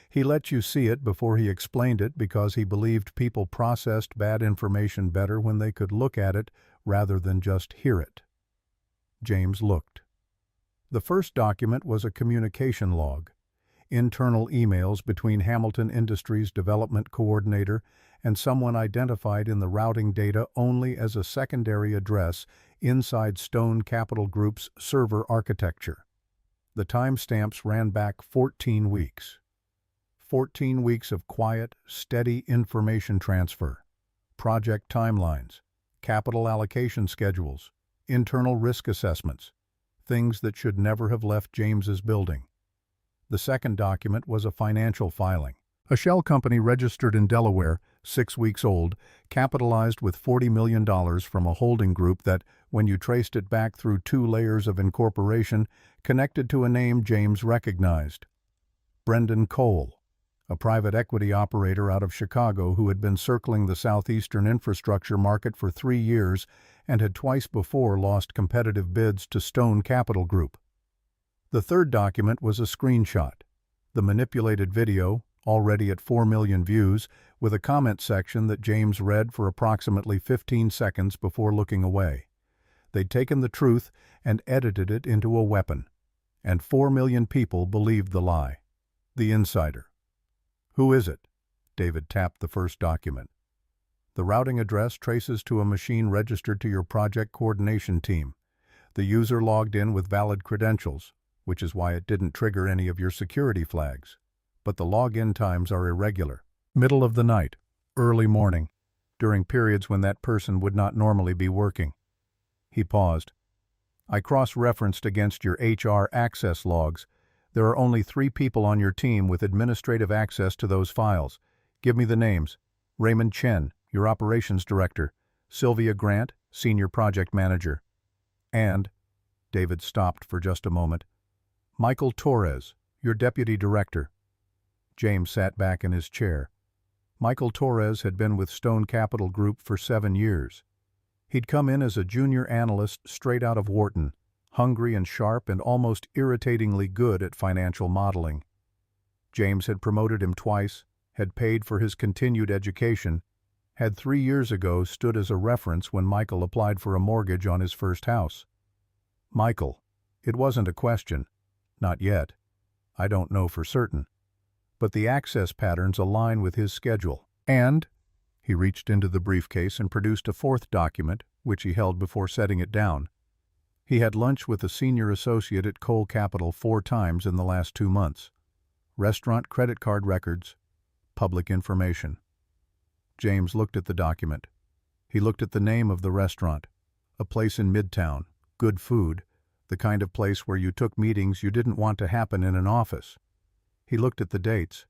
He let you see it before he explained it because he believed people processed bad information better when they could look at it rather than just hear it. James looked. The first document was a communication log. Internal emails between Hamilton Industries Development Coordinator and someone identified in the routing data only as a secondary address inside Stone Capital Group's server architecture. The timestamps ran back 14 weeks. 14 weeks of quiet, steady information transfer. Project timelines, capital allocation schedules, internal risk assessments, things that should never have left James's building. The second document was a financial filing. A shell company registered in Delaware, 6 weeks old, capitalized with $40 million from a holding group that, when you traced it back through 2 layers of incorporation, connected to a name James recognized. Brendan Cole, a private equity operator out of Chicago who had been circling the southeastern infrastructure market for 3 years and had twice before lost competitive bids to Stone Capital Group. The third document was a screenshot. The manipulated video, already at 4 million views, with a comment section that James read for approximately 15 seconds before looking away. They'd taken the truth and edited it into a weapon. And 4 million people believed the lie. The insider. Who is it? David tapped the first document. The routing address traces to a machine registered to your project coordination team. The user logged in with valid credentials, which is why it didn't trigger any of your security flags. But the login times are irregular. Middle of the night, early morning, during periods when that person would not normally be working. He paused. I cross-referenced against your HR access logs. There are only 3 people on your team with administrative access to those files. Give me the names. Raymond Chen, your operations director. Sylvia Grant, senior project manager. And, David stopped for just a moment, Michael Torres, your deputy director. James sat back in his chair. Michael Torres had been with Stone Capital Group for 7 years. He'd come in as a junior analyst straight out of Wharton, hungry and sharp and almost irritatingly good at financial modeling. James had promoted him twice, had paid for his continued education, had 3 years ago stood as a reference when Michael applied for a mortgage on his first house. Michael. It wasn't a question. Not yet. I don't know for certain. But the access patterns align with his schedule. And, he reached into the briefcase and produced a 4th document, which he held before setting it down. He had lunch with a senior associate at Cole Capital 4 times in the last 2 months. Restaurant credit card records. Public information. James looked at the document. He looked at the name of the restaurant. A place in Midtown. Good food. The kind of place where you took meetings you didn't want to happen in an office. He looked at the dates.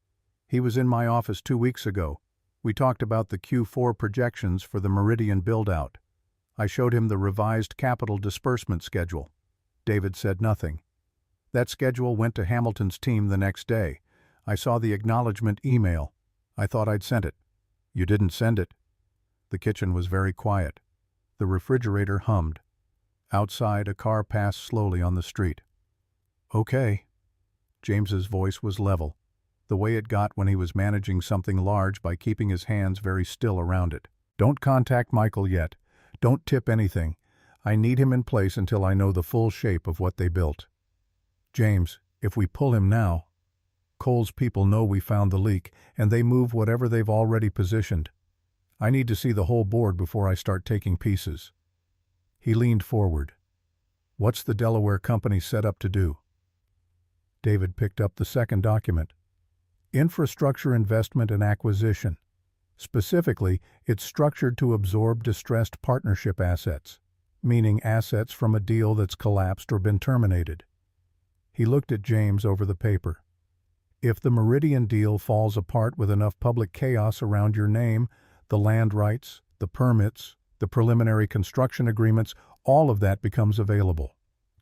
He was in my office 2 weeks ago. We talked about the Q4 projections for the Meridian build-out. I showed him the revised capital disbursement schedule. David said nothing. That schedule went to Hamilton's team the next day. I saw the acknowledgement email. I thought I'd sent it. You didn't send it. The kitchen was very quiet. The refrigerator hummed. Outside, a car passed slowly on the street. Okay. James's voice was level, the way it got when he was managing something large by keeping his hands very still around it. Don't contact Michael yet. Don't tip anything. I need him in place until I know the full shape of what they built. James, if we pull him now, Cole's people know we found the leak, and they move whatever they've already positioned. I need to see the whole board before I start taking pieces. He leaned forward. What's the Delaware company set up to do? David picked up the second document. Infrastructure investment and acquisition. Specifically, it's structured to absorb distressed partnership assets, meaning assets from a deal that's collapsed or been terminated. He looked at James over the paper. If the Meridian deal falls apart with enough public chaos around your name, the land rights, the permits, the preliminary construction agreements, all of that becomes available.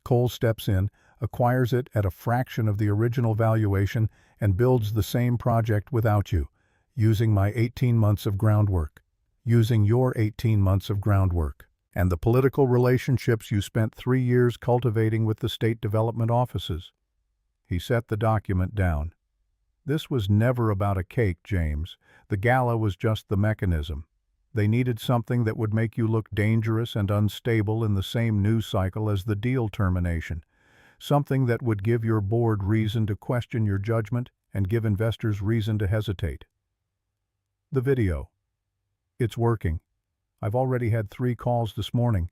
Cole steps in, acquires it at a fraction of the original valuation, and builds the same project without you, using my 18 months of groundwork, using your 18 months of groundwork, and the political relationships you spent 3 years cultivating with the state development offices. He set the document down. This was never about a cake, James. The gala was just the mechanism. They needed something that would make you look dangerous and unstable in the same news cycle as the deal termination. Something that would give your board reason to question your judgment and give investors reason to hesitate. The video. It's working. I've already had 3 calls this morning.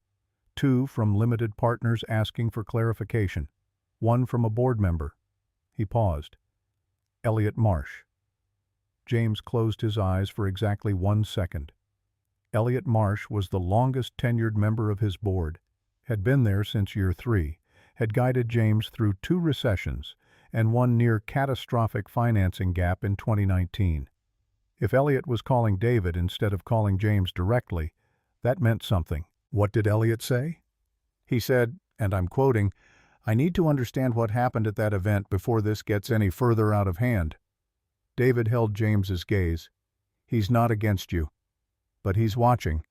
2 from limited partners asking for clarification. 1 from a board member. He paused. Elliot Marsh. James closed his eyes for exactly 1 second. Elliot Marsh was the longest tenured member of his board, had been there since year 3, had guided James through 2 recessions and 1 near catastrophic financing gap in 2019. If Elliot was calling David instead of calling James directly, that meant something. What did Elliot say? He said, and I'm quoting, "I need to understand what happened at that event before this gets any further out of hand." David held James's gaze. He's not against you, but he's watching,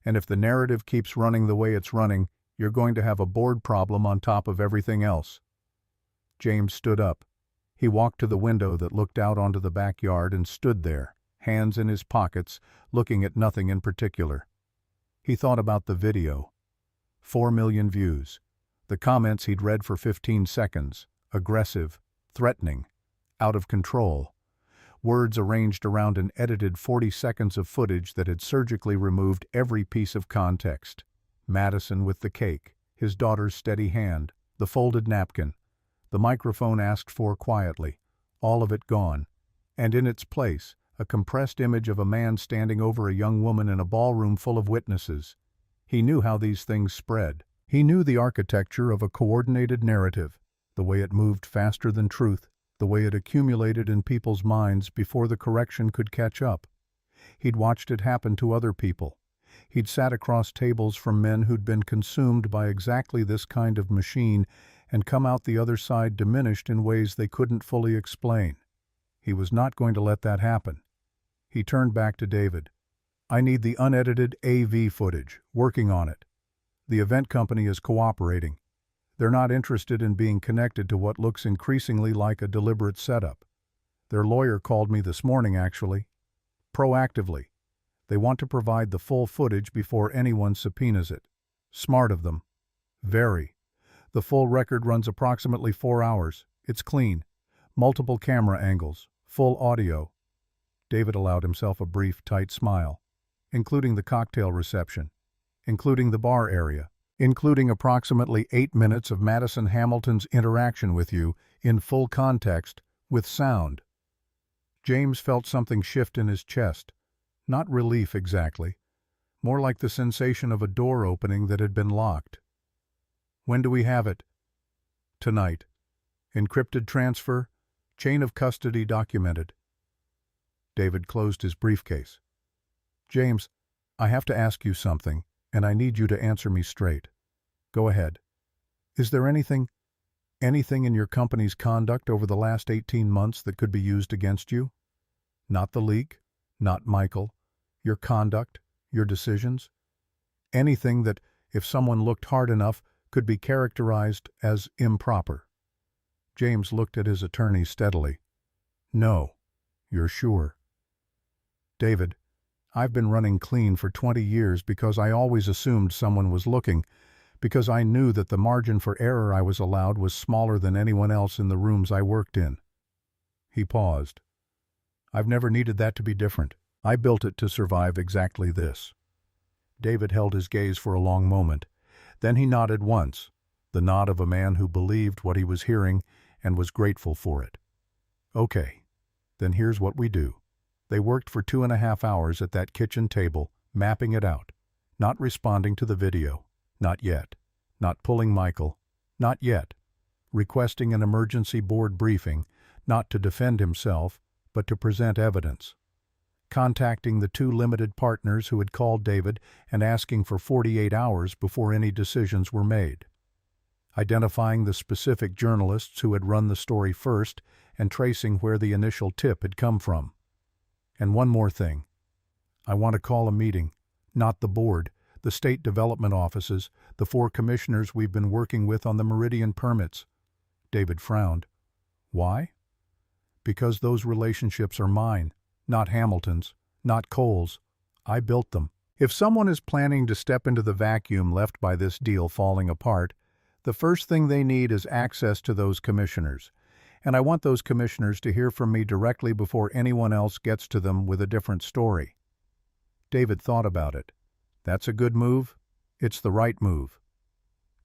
and if the narrative keeps running the way it's running, you're going to have a board problem on top of everything else. James stood up. He walked to the window that looked out onto the backyard and stood there, hands in his pockets, looking at nothing in particular. He thought about the video. 4 million views. The comments he'd read for 15 seconds. Aggressive, threatening, out of control. Words arranged around an edited 40 seconds of footage that had surgically removed every piece of context. Madison with the cake, his daughter's steady hand, the folded napkin, the microphone asked for quietly, all of it gone. And in its place, a compressed image of a man standing over a young woman in a ballroom full of witnesses. He knew how these things spread. He knew the architecture of a coordinated narrative, the way it moved faster than truth, the way it accumulated in people's minds before the correction could catch up. He'd watched it happen to other people. He'd sat across tables from men who'd been consumed by exactly this kind of machine and come out the other side diminished in ways they couldn't fully explain. He was not going to let that happen. He turned back to David. I need the unedited AV footage, working on it. The event company is cooperating. They're not interested in being connected to what looks increasingly like a deliberate setup. Their lawyer called me this morning, actually. Proactively. They want to provide the full footage before anyone subpoenas it. Smart of them. Very. The full record runs approximately 4 hours. It's clean. Multiple camera angles. Full audio. David allowed himself a brief, tight smile. Including the cocktail reception. Including the bar area. Including approximately 8 minutes of Madison Hamilton's interaction with you, in full context, with sound. James felt something shift in his chest. Not relief exactly. More like the sensation of a door opening that had been locked. When do we have it? Tonight. Encrypted transfer. Chain of custody documented. David closed his briefcase. James, I have to ask you something. and I need you to answer me straight. Go ahead. Is there anything in your company's conduct over the last 18 months that could be used against you? Not the leak, not Michael, your conduct, your decisions? Anything that, if someone looked hard enough, could be characterized as improper? James looked at his attorney steadily. No. You're sure? David, I've been running clean for 20 years because I always assumed someone was looking, because I knew that the margin for error I was allowed was smaller than anyone else in the rooms I worked in. He paused. I've never needed that to be different. I built it to survive exactly this. David held his gaze for a long moment. Then he nodded once, the nod of a man who believed what he was hearing and was grateful for it. Okay, then here's what we do. They worked for 2.5 hours at that kitchen table, mapping it out, not responding to the video, not yet, not pulling Michael, not yet, requesting an emergency board briefing, not to defend himself, but to present evidence, contacting the 2 limited partners who had called David and asking for 48 hours before any decisions were made, identifying the specific journalists who had run the story first and tracing where the initial tip had come from. And one more thing. I want to call a meeting, not the board, the state development offices, the 4 commissioners we've been working with on the Meridian permits. David frowned. Why? Because those relationships are mine, not Hamilton's, not Cole's. I built them. If someone is planning to step into the vacuum left by this deal falling apart, the first thing they need is access to those commissioners. And I want those commissioners to hear from me directly before anyone else gets to them with a different story. David thought about it. That's a good move. It's the right move.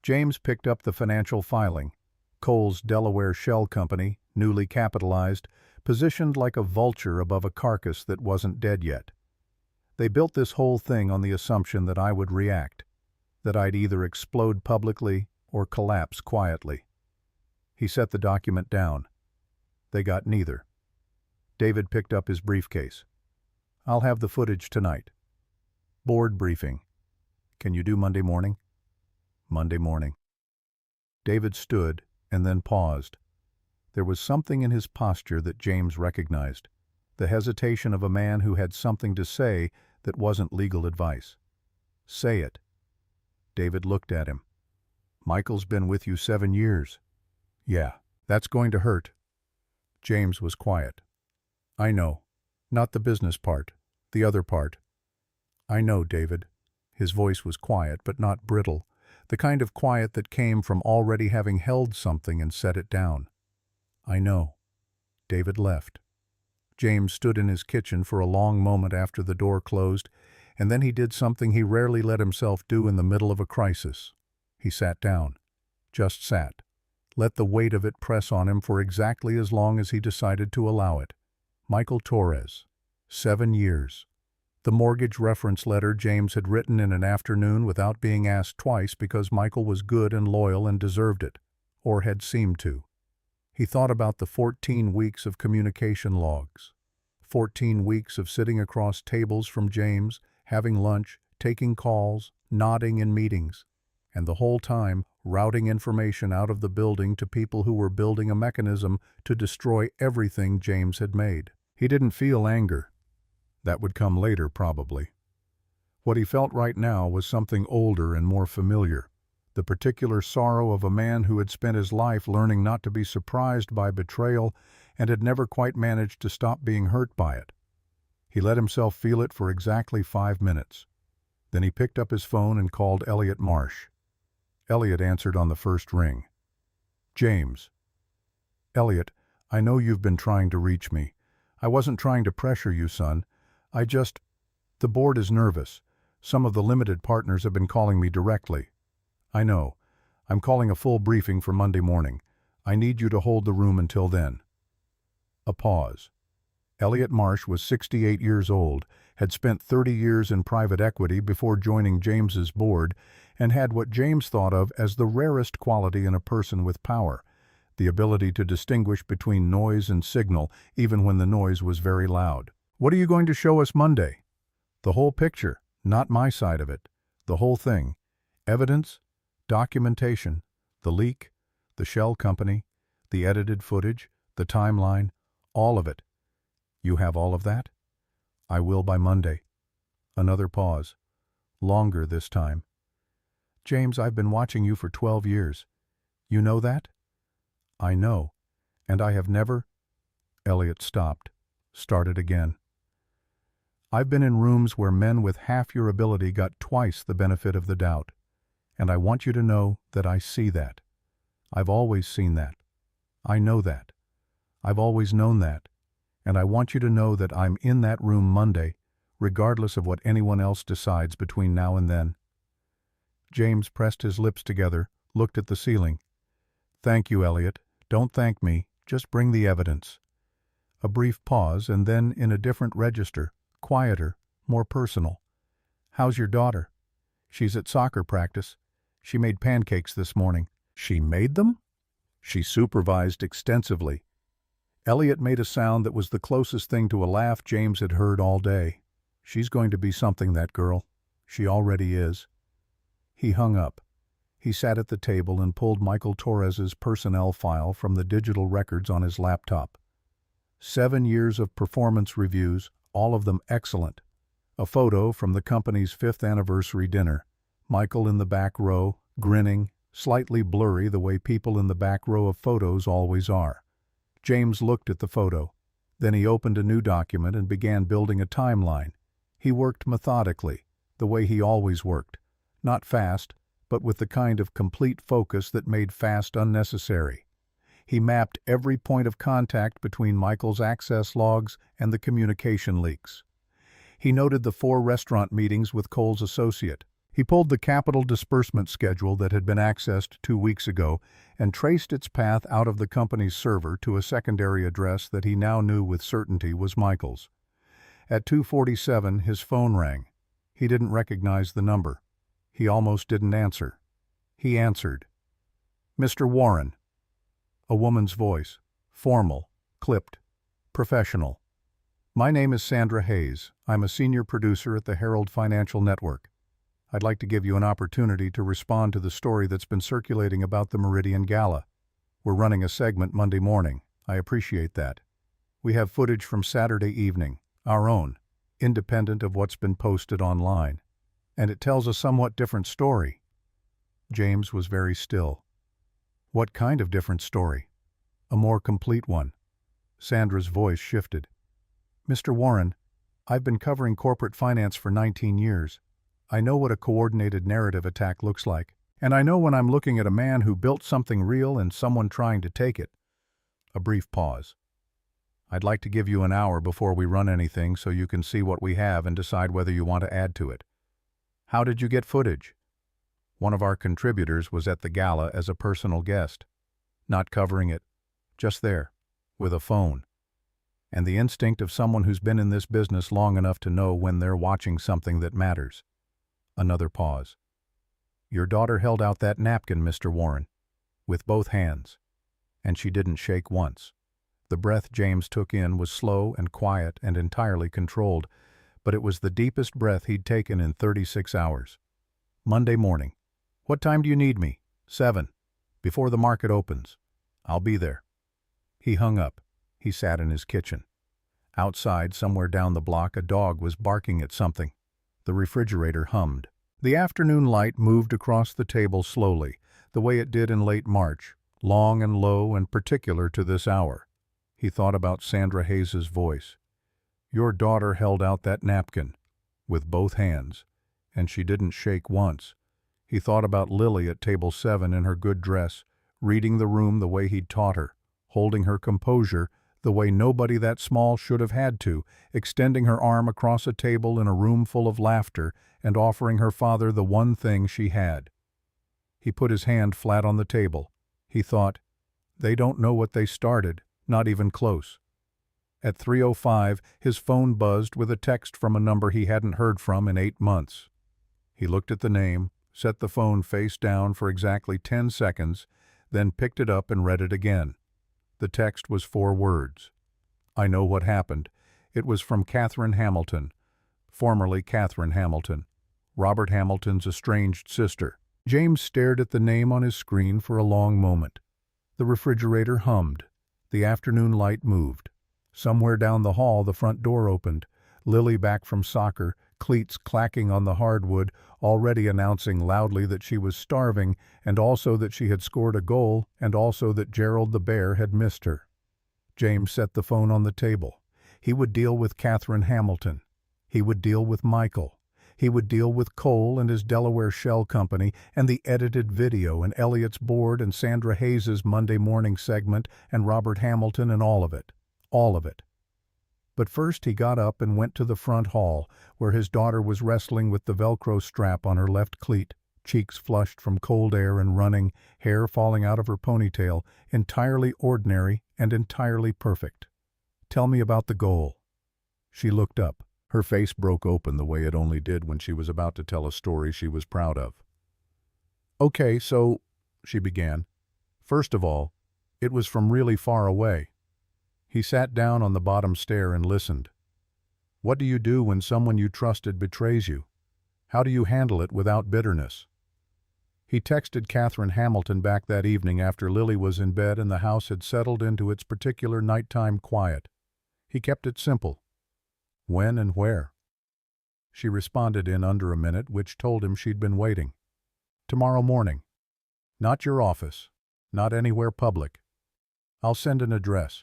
James picked up the financial filing. Cole's Delaware Shell Company, newly capitalized, positioned like a vulture above a carcass that wasn't dead yet. They built this whole thing on the assumption that I would react, that I'd either explode publicly or collapse quietly. He set the document down. They got neither. David picked up his briefcase. I'll have the footage tonight. Board briefing. Can you do Monday morning? Monday morning. David stood and then paused. There was something in his posture that James recognized, the hesitation of a man who had something to say that wasn't legal advice. Say it. David looked at him. Michael's been with you 7 years. Yeah, that's going to hurt. James was quiet. I know. Not the business part. The other part. I know, David. His voice was quiet, but not brittle, the kind of quiet that came from already having held something and set it down. I know. David left. James stood in his kitchen for a long moment after the door closed, and then he did something he rarely let himself do in the middle of a crisis. He sat down. Just sat. Let the weight of it press on him for exactly as long as he decided to allow it. Michael Torres. 7 years. The mortgage reference letter James had written in an afternoon without being asked twice because Michael was good and loyal and deserved it, or had seemed to. He thought about the 14 weeks of communication logs. 14 weeks of sitting across tables from James, having lunch, taking calls, nodding in meetings, and the whole time routing information out of the building to people who were building a mechanism to destroy everything James had made. He didn't feel anger. That would come later, probably. What he felt right now was something older and more familiar, the particular sorrow of a man who had spent his life learning not to be surprised by betrayal and had never quite managed to stop being hurt by it. He let himself feel it for exactly 5 minutes. Then he picked up his phone and called Elliot Marsh. Elliot answered on the first ring. James. Elliot, I know you've been trying to reach me. I wasn't trying to pressure you, son. The board is nervous. Some of the limited partners have been calling me directly. I know. I'm calling a full briefing for Monday morning. I need you to hold the room until then. A pause. Elliot Marsh was 68 years old, had spent 30 years in private equity before joining James's board, and had what James thought of as the rarest quality in a person with power, the ability to distinguish between noise and signal even when the noise was very loud. What are you going to show us Monday? The whole picture, not my side of it. The whole thing. Evidence, documentation, the leak, the shell company, the edited footage, the timeline, all of it. You have all of that? I will by Monday. Another pause. Longer this time. James, I've been watching you for 12 years. You know that? I know. And I have never... Elliot stopped. Started again. I've been in rooms where men with half your ability got twice the benefit of the doubt. And I want you to know that I see that. I've always seen that. I know that. I've always known that. And I want you to know that I'm in that room Monday, regardless of what anyone else decides between now and then. James pressed his lips together, looked at the ceiling. Thank you, Elliot. Don't thank me. Just bring the evidence. A brief pause, and then in a different register, quieter, more personal. How's your daughter? She's at soccer practice. She made pancakes this morning. She made them? She supervised extensively. Elliot made a sound that was the closest thing to a laugh James had heard all day. She's going to be something, that girl. She already is. He hung up. He sat at the table and pulled Michael Torres's personnel file from the digital records on his laptop. 7 years of performance reviews, all of them excellent. A photo from the company's 5th anniversary dinner. Michael in the back row, grinning, slightly blurry the way people in the back row of photos always are. James looked at the photo. Then he opened a new document and began building a timeline. He worked methodically, the way he always worked. Not fast, but with the kind of complete focus that made fast unnecessary. He mapped every point of contact between Michael's access logs and the communication leaks. He noted the 4 restaurant meetings with Cole's associate. He pulled the capital disbursement schedule that had been accessed 2 weeks ago and traced its path out of the company's server to a secondary address that he now knew with certainty was Michael's. At 2:47, his phone rang. He didn't recognize the number. He almost didn't answer. He answered. Mr. Warren. A woman's voice. Formal, clipped, professional. My name is Sandra Hayes. I'm a senior producer at the Herald Financial Network. I'd like to give you an opportunity to respond to the story that's been circulating about the Meridian Gala. We're running a segment Monday morning. I appreciate that. We have footage from Saturday evening, our own, independent of what's been posted online. And it tells a somewhat different story. James was very still. What kind of different story? A more complete one. Sandra's voice shifted. Mr. Warren, I've been covering corporate finance for 19 years. I know what a coordinated narrative attack looks like. And I know when I'm looking at a man who built something real and someone trying to take it. A brief pause. I'd like to give you an hour before we run anything so you can see what we have and decide whether you want to add to it. How did you get footage? One of our contributors was at the gala as a personal guest. Not covering it. Just there. With a phone. And the instinct of someone who's been in this business long enough to know when they're watching something that matters. Another pause. Your daughter held out that napkin, Mr. Warren. With both hands. And she didn't shake once. The breath James took in was slow and quiet and entirely controlled, but it was the deepest breath he'd taken in 36 hours. Monday morning. What time do you need me? 7. Before the market opens. I'll be there. He hung up. He sat in his kitchen. Outside, somewhere down the block, a dog was barking at something. The refrigerator hummed. The afternoon light moved across the table slowly, the way it did in late March, long and low and particular to this hour. He thought about Sandra Hayes's voice. Your daughter held out that napkin, with both hands, and she didn't shake once. He thought about Lily at table 7 in her good dress, reading the room the way he'd taught her, holding her composure the way nobody that small should have had to, extending her arm across a table in a room full of laughter and offering her father the one thing she had. He put his hand flat on the table. He thought, they don't know what they started, not even close. At 3:05, his phone buzzed with a text from a number he hadn't heard from in 8 months. He looked at the name, set the phone face down for exactly 10 seconds, then picked it up and read it again. The text was 4 words. I know what happened. It was from Catherine Hamilton, formerly Catherine Hamilton. Robert Hamilton's estranged sister. James stared at the name on his screen for a long moment. The refrigerator hummed. The afternoon light moved. Somewhere down the hall the front door opened. Lily back from soccer, cleats clacking on the hardwood, already announcing loudly that she was starving, and also that she had scored a goal, and also that Gerald the bear had missed her. James set the phone on the table. He would deal with Catherine Hamilton. He would deal with Michael. He would deal with Cole and his Delaware Shell Company and the edited video and Elliot's board and Sandra Hayes's Monday morning segment and Robert Hamilton and all of it. All of it. But first he got up and went to the front hall, where his daughter was wrestling with the Velcro strap on her left cleat, cheeks flushed from cold air and running, hair falling out of her ponytail, entirely ordinary and entirely perfect. "Tell me about the goal." She looked up. Her face broke open the way it only did when she was about to tell a story she was proud of. "Okay, so," she began. "First of all, it was from really far away." He sat down on the bottom stair and listened. "What do you do when someone you trusted betrays you? How do you handle it without bitterness?" He texted Catherine Hamilton back that evening after Lily was in bed and the house had settled into its particular nighttime quiet. He kept it simple. "When and where?" She responded in under a minute, which told him she'd been waiting. "Tomorrow morning. Not your office. Not anywhere public. I'll send an address."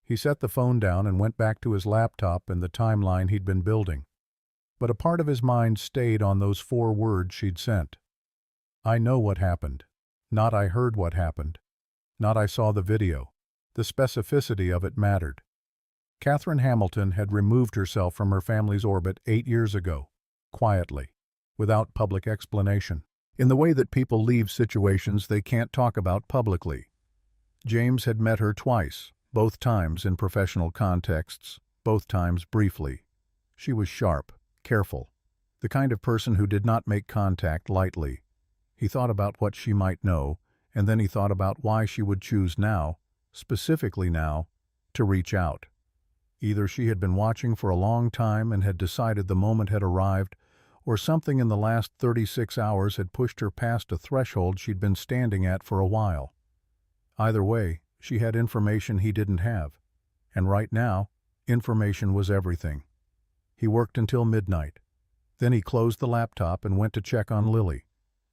He set the phone down and went back to his laptop and the timeline he'd been building. But a part of his mind stayed on those 4 words she'd sent. "I know what happened. Not I heard what happened. Not I saw the video." The specificity of it mattered. Catherine Hamilton had removed herself from her family's orbit 8 years ago, quietly, without public explanation, in the way that people leave situations they can't talk about publicly. James had met her twice, both times in professional contexts, both times briefly. She was sharp, careful, the kind of person who did not make contact lightly. He thought about what she might know, and then he thought about why she would choose now, specifically now, to reach out. Either she had been watching for a long time and had decided the moment had arrived, or something in the last 36 hours had pushed her past a threshold she'd been standing at for a while. Either way, she had information he didn't have, and right now, information was everything. He worked until midnight. Then he closed the laptop and went to check on Lily.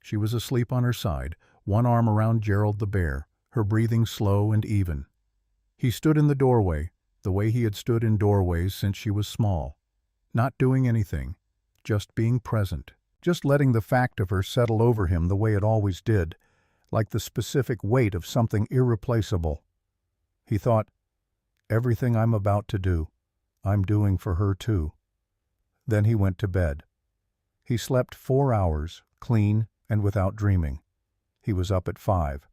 She was asleep on her side, one arm around Gerald the bear, her breathing slow and even. He stood in the doorway, the way he had stood in doorways since she was small. Not doing anything, just being present, just letting the fact of her settle over him the way it always did, like the specific weight of something irreplaceable. He thought, everything I'm about to do, I'm doing for her too. Then he went to bed. He slept 4 hours, clean and without dreaming. He was up at 5.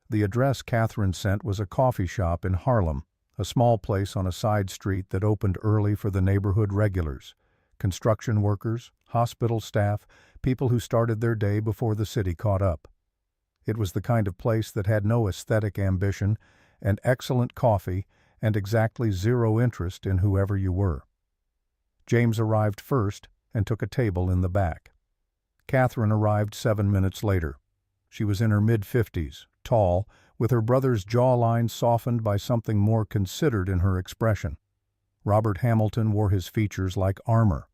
The address Catherine sent was a coffee shop in Harlem, a small place on a side street that opened early for the neighborhood regulars, construction workers, hospital staff, people who started their day before the city caught up. It was the kind of place that had no aesthetic ambition and excellent coffee and exactly zero interest in whoever you were. James arrived first and took a table in the back. Catherine arrived 7 minutes later. She was in her mid-50s, tall, with her brother's jawline softened by something more considered in her expression. Robert Hamilton wore his features like armor.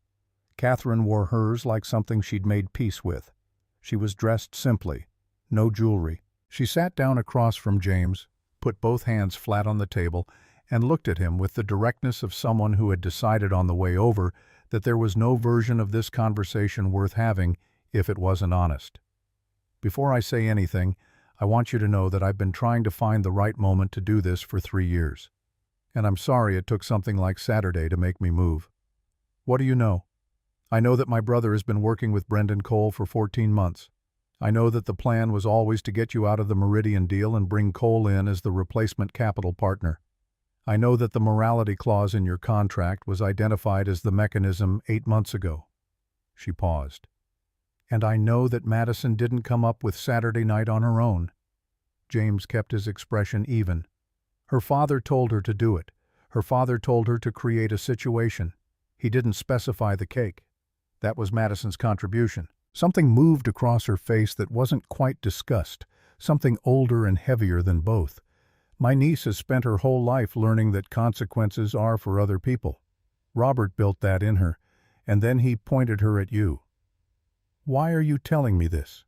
Catherine wore hers like something she'd made peace with. She was dressed simply, no jewelry. She sat down across from James, put both hands flat on the table, and looked at him with the directness of someone who had decided on the way over that there was no version of this conversation worth having if it wasn't honest. "Before I say anything, I want you to know that I've been trying to find the right moment to do this for 3 years. And I'm sorry it took something like Saturday to make me move. What do you know? I know that my brother has been working with Brendan Cole for 14 months. I know that the plan was always to get you out of the Meridian deal and bring Cole in as the replacement capital partner. I know that the morality clause in your contract was identified as the mechanism 8 months ago." She paused. "And I know that Madison didn't come up with Saturday night on her own." James kept his expression even. "Her father told her to do it. Her father told her to create a situation. He didn't specify the cake. That was Madison's contribution. Something moved across her face that wasn't quite disgust, something older and heavier than both. My niece has spent her whole life learning that consequences are for other people. Robert built that in her, and then he pointed her at you. Why are you telling me this?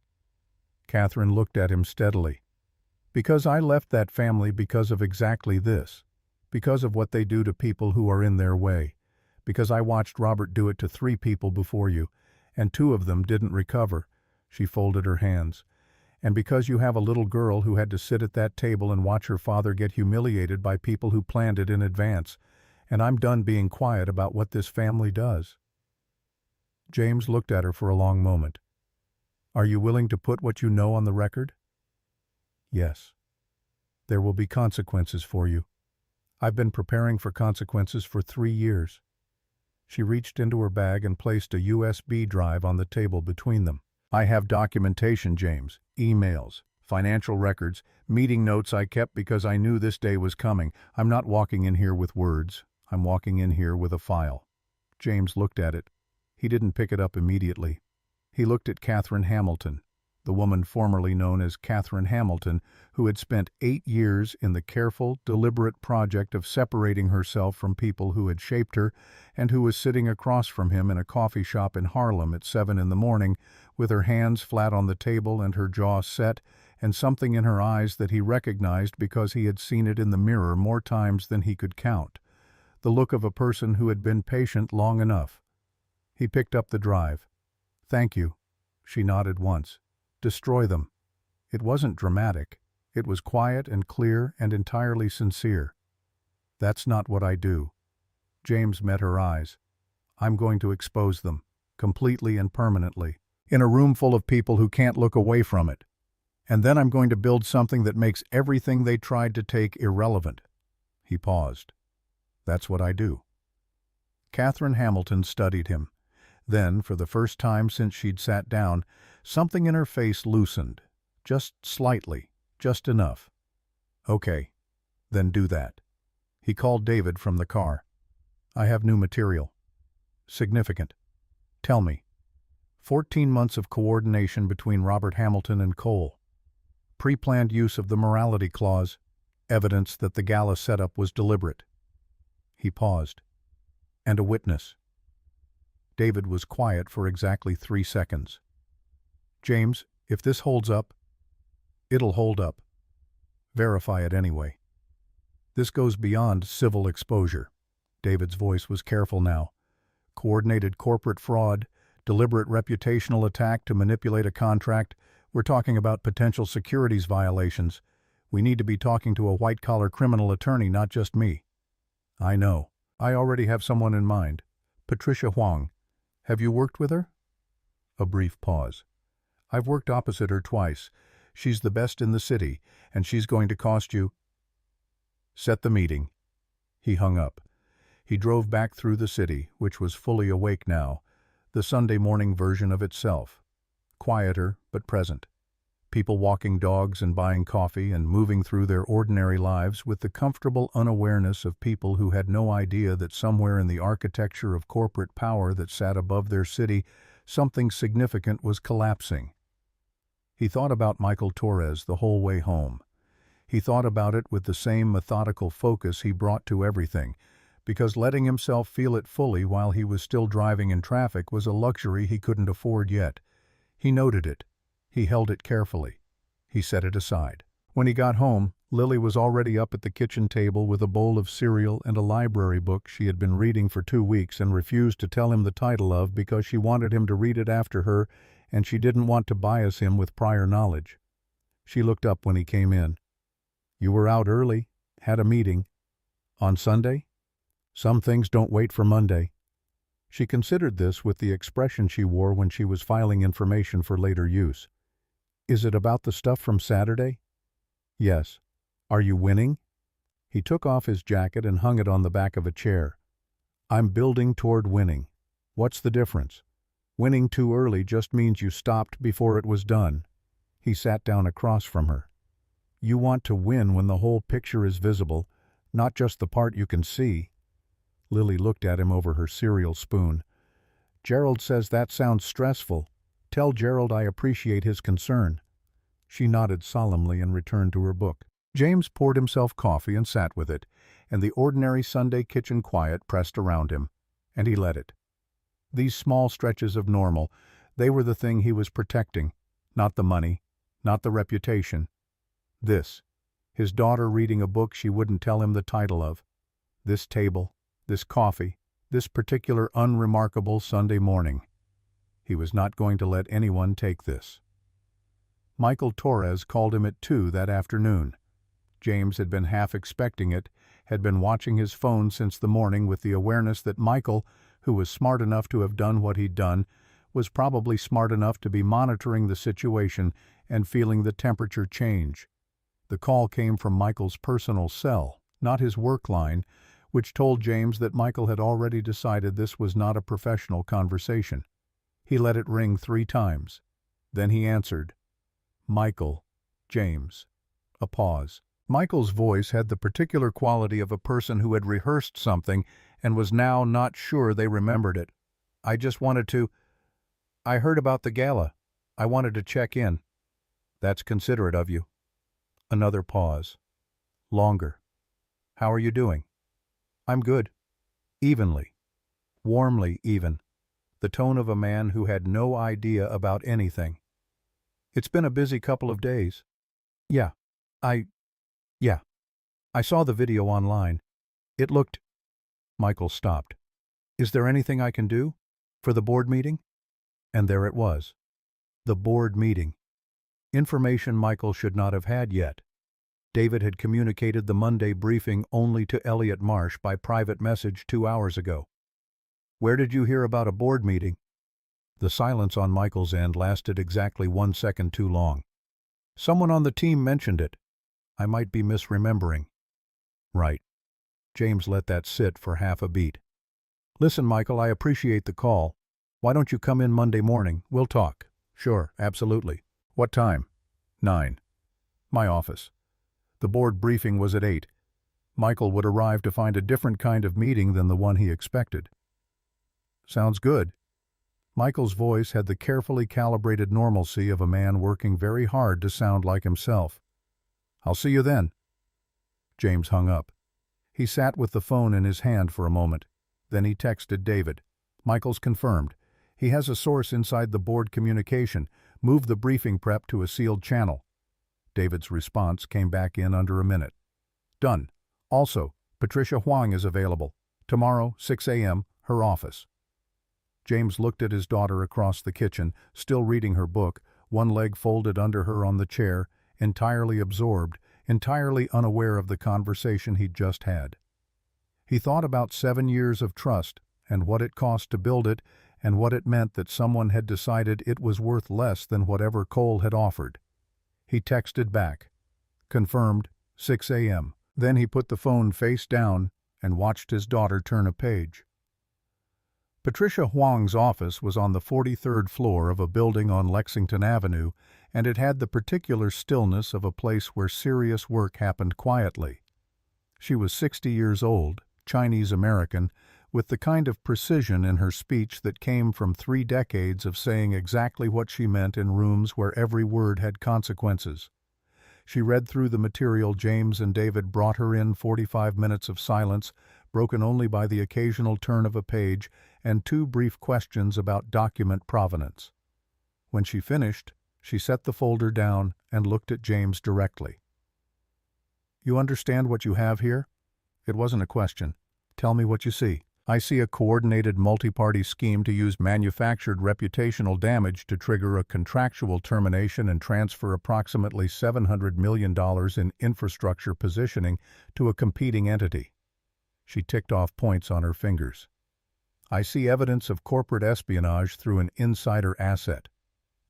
Catherine looked at him steadily. Because I left that family because of exactly this. Because of what they do to people who are in their way. Because I watched Robert do it to 3 people before you, and 2 of them didn't recover. She folded her hands. And because you have a little girl who had to sit at that table and watch her father get humiliated by people who planned it in advance, and I'm done being quiet about what this family does. James looked at her for a long moment. Are you willing to put what you know on the record? Yes. There will be consequences for you. I've been preparing for consequences for 3 years. She reached into her bag and placed a USB drive on the table between them. I have documentation, James, emails, financial records, meeting notes I kept because I knew this day was coming. I'm not walking in here with words. I'm walking in here with a file. James looked at it. He didn't pick it up immediately. He looked at Catherine Hamilton, the woman formerly known as Catherine Hamilton, who had spent 8 years in the careful, deliberate project of separating herself from people who had shaped her, and who was sitting across from him in a coffee shop in Harlem at 7 in the morning, with her hands flat on the table and her jaw set, and something in her eyes that he recognized because he had seen it in the mirror more times than he could count. The look of a person who had been patient long enough. He picked up the drive. Thank you. She nodded once. Destroy them. It wasn't dramatic. It was quiet and clear and entirely sincere. That's not what I do. James met her eyes. I'm going to expose them, completely and permanently, in a room full of people who can't look away from it. And then I'm going to build something that makes everything they tried to take irrelevant. He paused. That's what I do. Catherine Hamilton studied him. Then, for the first time since she'd sat down, something in her face loosened. Just slightly. Just enough. Okay. Then do that. He called David from the car. I have new material. Significant. Tell me. 14 months of coordination between Robert Hamilton and Cole. Pre-planned use of the morality clause. Evidence that the gala setup was deliberate. He paused. And a witness. David was quiet for exactly 3 seconds. James, if this holds up, it'll hold up. Verify it anyway. This goes beyond civil exposure. David's voice was careful now. Coordinated corporate fraud, deliberate reputational attack to manipulate a contract. We're talking about potential securities violations. We need to be talking to a white-collar criminal attorney, not just me. I know. I already have someone in mind. Patricia Huang. Have you worked with her? A brief pause. I've worked opposite her twice. She's the best in the city, and she's going to cost you. Set the meeting. He hung up. He drove back through the city, which was fully awake now, the Sunday morning version of itself. Quieter, but present. People walking dogs and buying coffee and moving through their ordinary lives with the comfortable unawareness of people who had no idea that somewhere in the architecture of corporate power that sat above their city, something significant was collapsing. He thought about Michael Torres the whole way home. He thought about it with the same methodical focus he brought to everything, because letting himself feel it fully while he was still driving in traffic was a luxury he couldn't afford yet. He noted it. He held it carefully. He set it aside. When he got home, Lily was already up at the kitchen table with a bowl of cereal and a library book she had been reading for 2 weeks and refused to tell him the title of because she wanted him to read it after her, and she didn't want to bias him with prior knowledge. She looked up when he came in. You were out early, had a meeting. On Sunday? Some things don't wait for Monday. She considered this with the expression she wore when she was filing information for later use. Is it about the stuff from Saturday? Yes. Are you winning? He took off his jacket and hung it on the back of a chair. I'm building toward winning. What's the difference? Winning too early just means you stopped before it was done. He sat down across from her. You want to win when the whole picture is visible, not just the part you can see. Lily looked at him over her cereal spoon. Gerald says that sounds stressful. Tell Gerald I appreciate his concern." She nodded solemnly and returned to her book. James poured himself coffee and sat with it, and the ordinary Sunday kitchen quiet pressed around him, and he let it. These small stretches of normal, they were the thing he was protecting, not the money, not the reputation. This, his daughter reading a book she wouldn't tell him the title of. This table, this coffee, this particular unremarkable Sunday morning. He was not going to let anyone take this. Michael Torres called him at 2 that afternoon. James had been half expecting it, had been watching his phone since the morning with the awareness that Michael, who was smart enough to have done what he'd done, was probably smart enough to be monitoring the situation and feeling the temperature change. The call came from Michael's personal cell, not his work line, which told James that Michael had already decided this was not a professional conversation. He let it ring 3 times. Then he answered. "Michael, James." A pause. Michael's voice had the particular quality of a person who had rehearsed something and was now not sure they remembered it. "I just wanted to... I heard about the gala. I wanted to check in." "That's considerate of you." Another pause. Longer. "How are you doing?" "I'm good." Evenly. Warmly even. The tone of a man who had no idea about anything. "It's been a busy couple of days." Yeah. I saw the video online. It looked..." Michael stopped. "Is there anything I can do? For the board meeting?" And there it was. The board meeting. Information Michael should not have had yet. David had communicated the Monday briefing only to Elliot Marsh by private message 2 hours ago. "Where did you hear about a board meeting?" The silence on Michael's end lasted exactly 1 second too long. "Someone on the team mentioned it. I might be misremembering." "Right." James let that sit for half a beat. "Listen, Michael, I appreciate the call. Why don't you come in Monday morning? We'll talk." "Sure, absolutely. What time?" 9. "My office." The board briefing was at 8. Michael would arrive to find a different kind of meeting than the one he expected. "Sounds good." Michael's voice had the carefully calibrated normalcy of a man working very hard to sound like himself. "I'll see you then." James hung up. He sat with the phone in his hand for a moment. Then he texted David. "Michael's confirmed. He has a source inside the board communication. Move the briefing prep to a sealed channel." David's response came back in under a minute. "Done. Also, Patricia Huang is available. Tomorrow, 6 a.m., her office." James looked at his daughter across the kitchen, still reading her book, one leg folded under her on the chair, entirely absorbed, entirely unaware of the conversation he'd just had. He thought about 7 years of trust and what it cost to build it and what it meant that someone had decided it was worth less than whatever Cole had offered. He texted back. Confirmed, 6 a.m. Then he put the phone face down and watched his daughter turn a page. Patricia Huang's office was on the 43rd floor of a building on Lexington Avenue, and it had the particular stillness of a place where serious work happened quietly. She was 60 years old, Chinese-American, with the kind of precision in her speech that came from 3 decades of saying exactly what she meant in rooms where every word had consequences. She read through the material James and David brought her in 45 minutes of silence, broken only by the occasional turn of a page and 2 brief questions about document provenance. When she finished, she set the folder down and looked at James directly. "You understand what you have here?" It wasn't a question. "Tell me what you see." "I see a coordinated multi-party scheme to use manufactured reputational damage to trigger a contractual termination and transfer approximately $700 million in infrastructure positioning to a competing entity." She ticked off points on her fingers. "I see evidence of corporate espionage through an insider asset.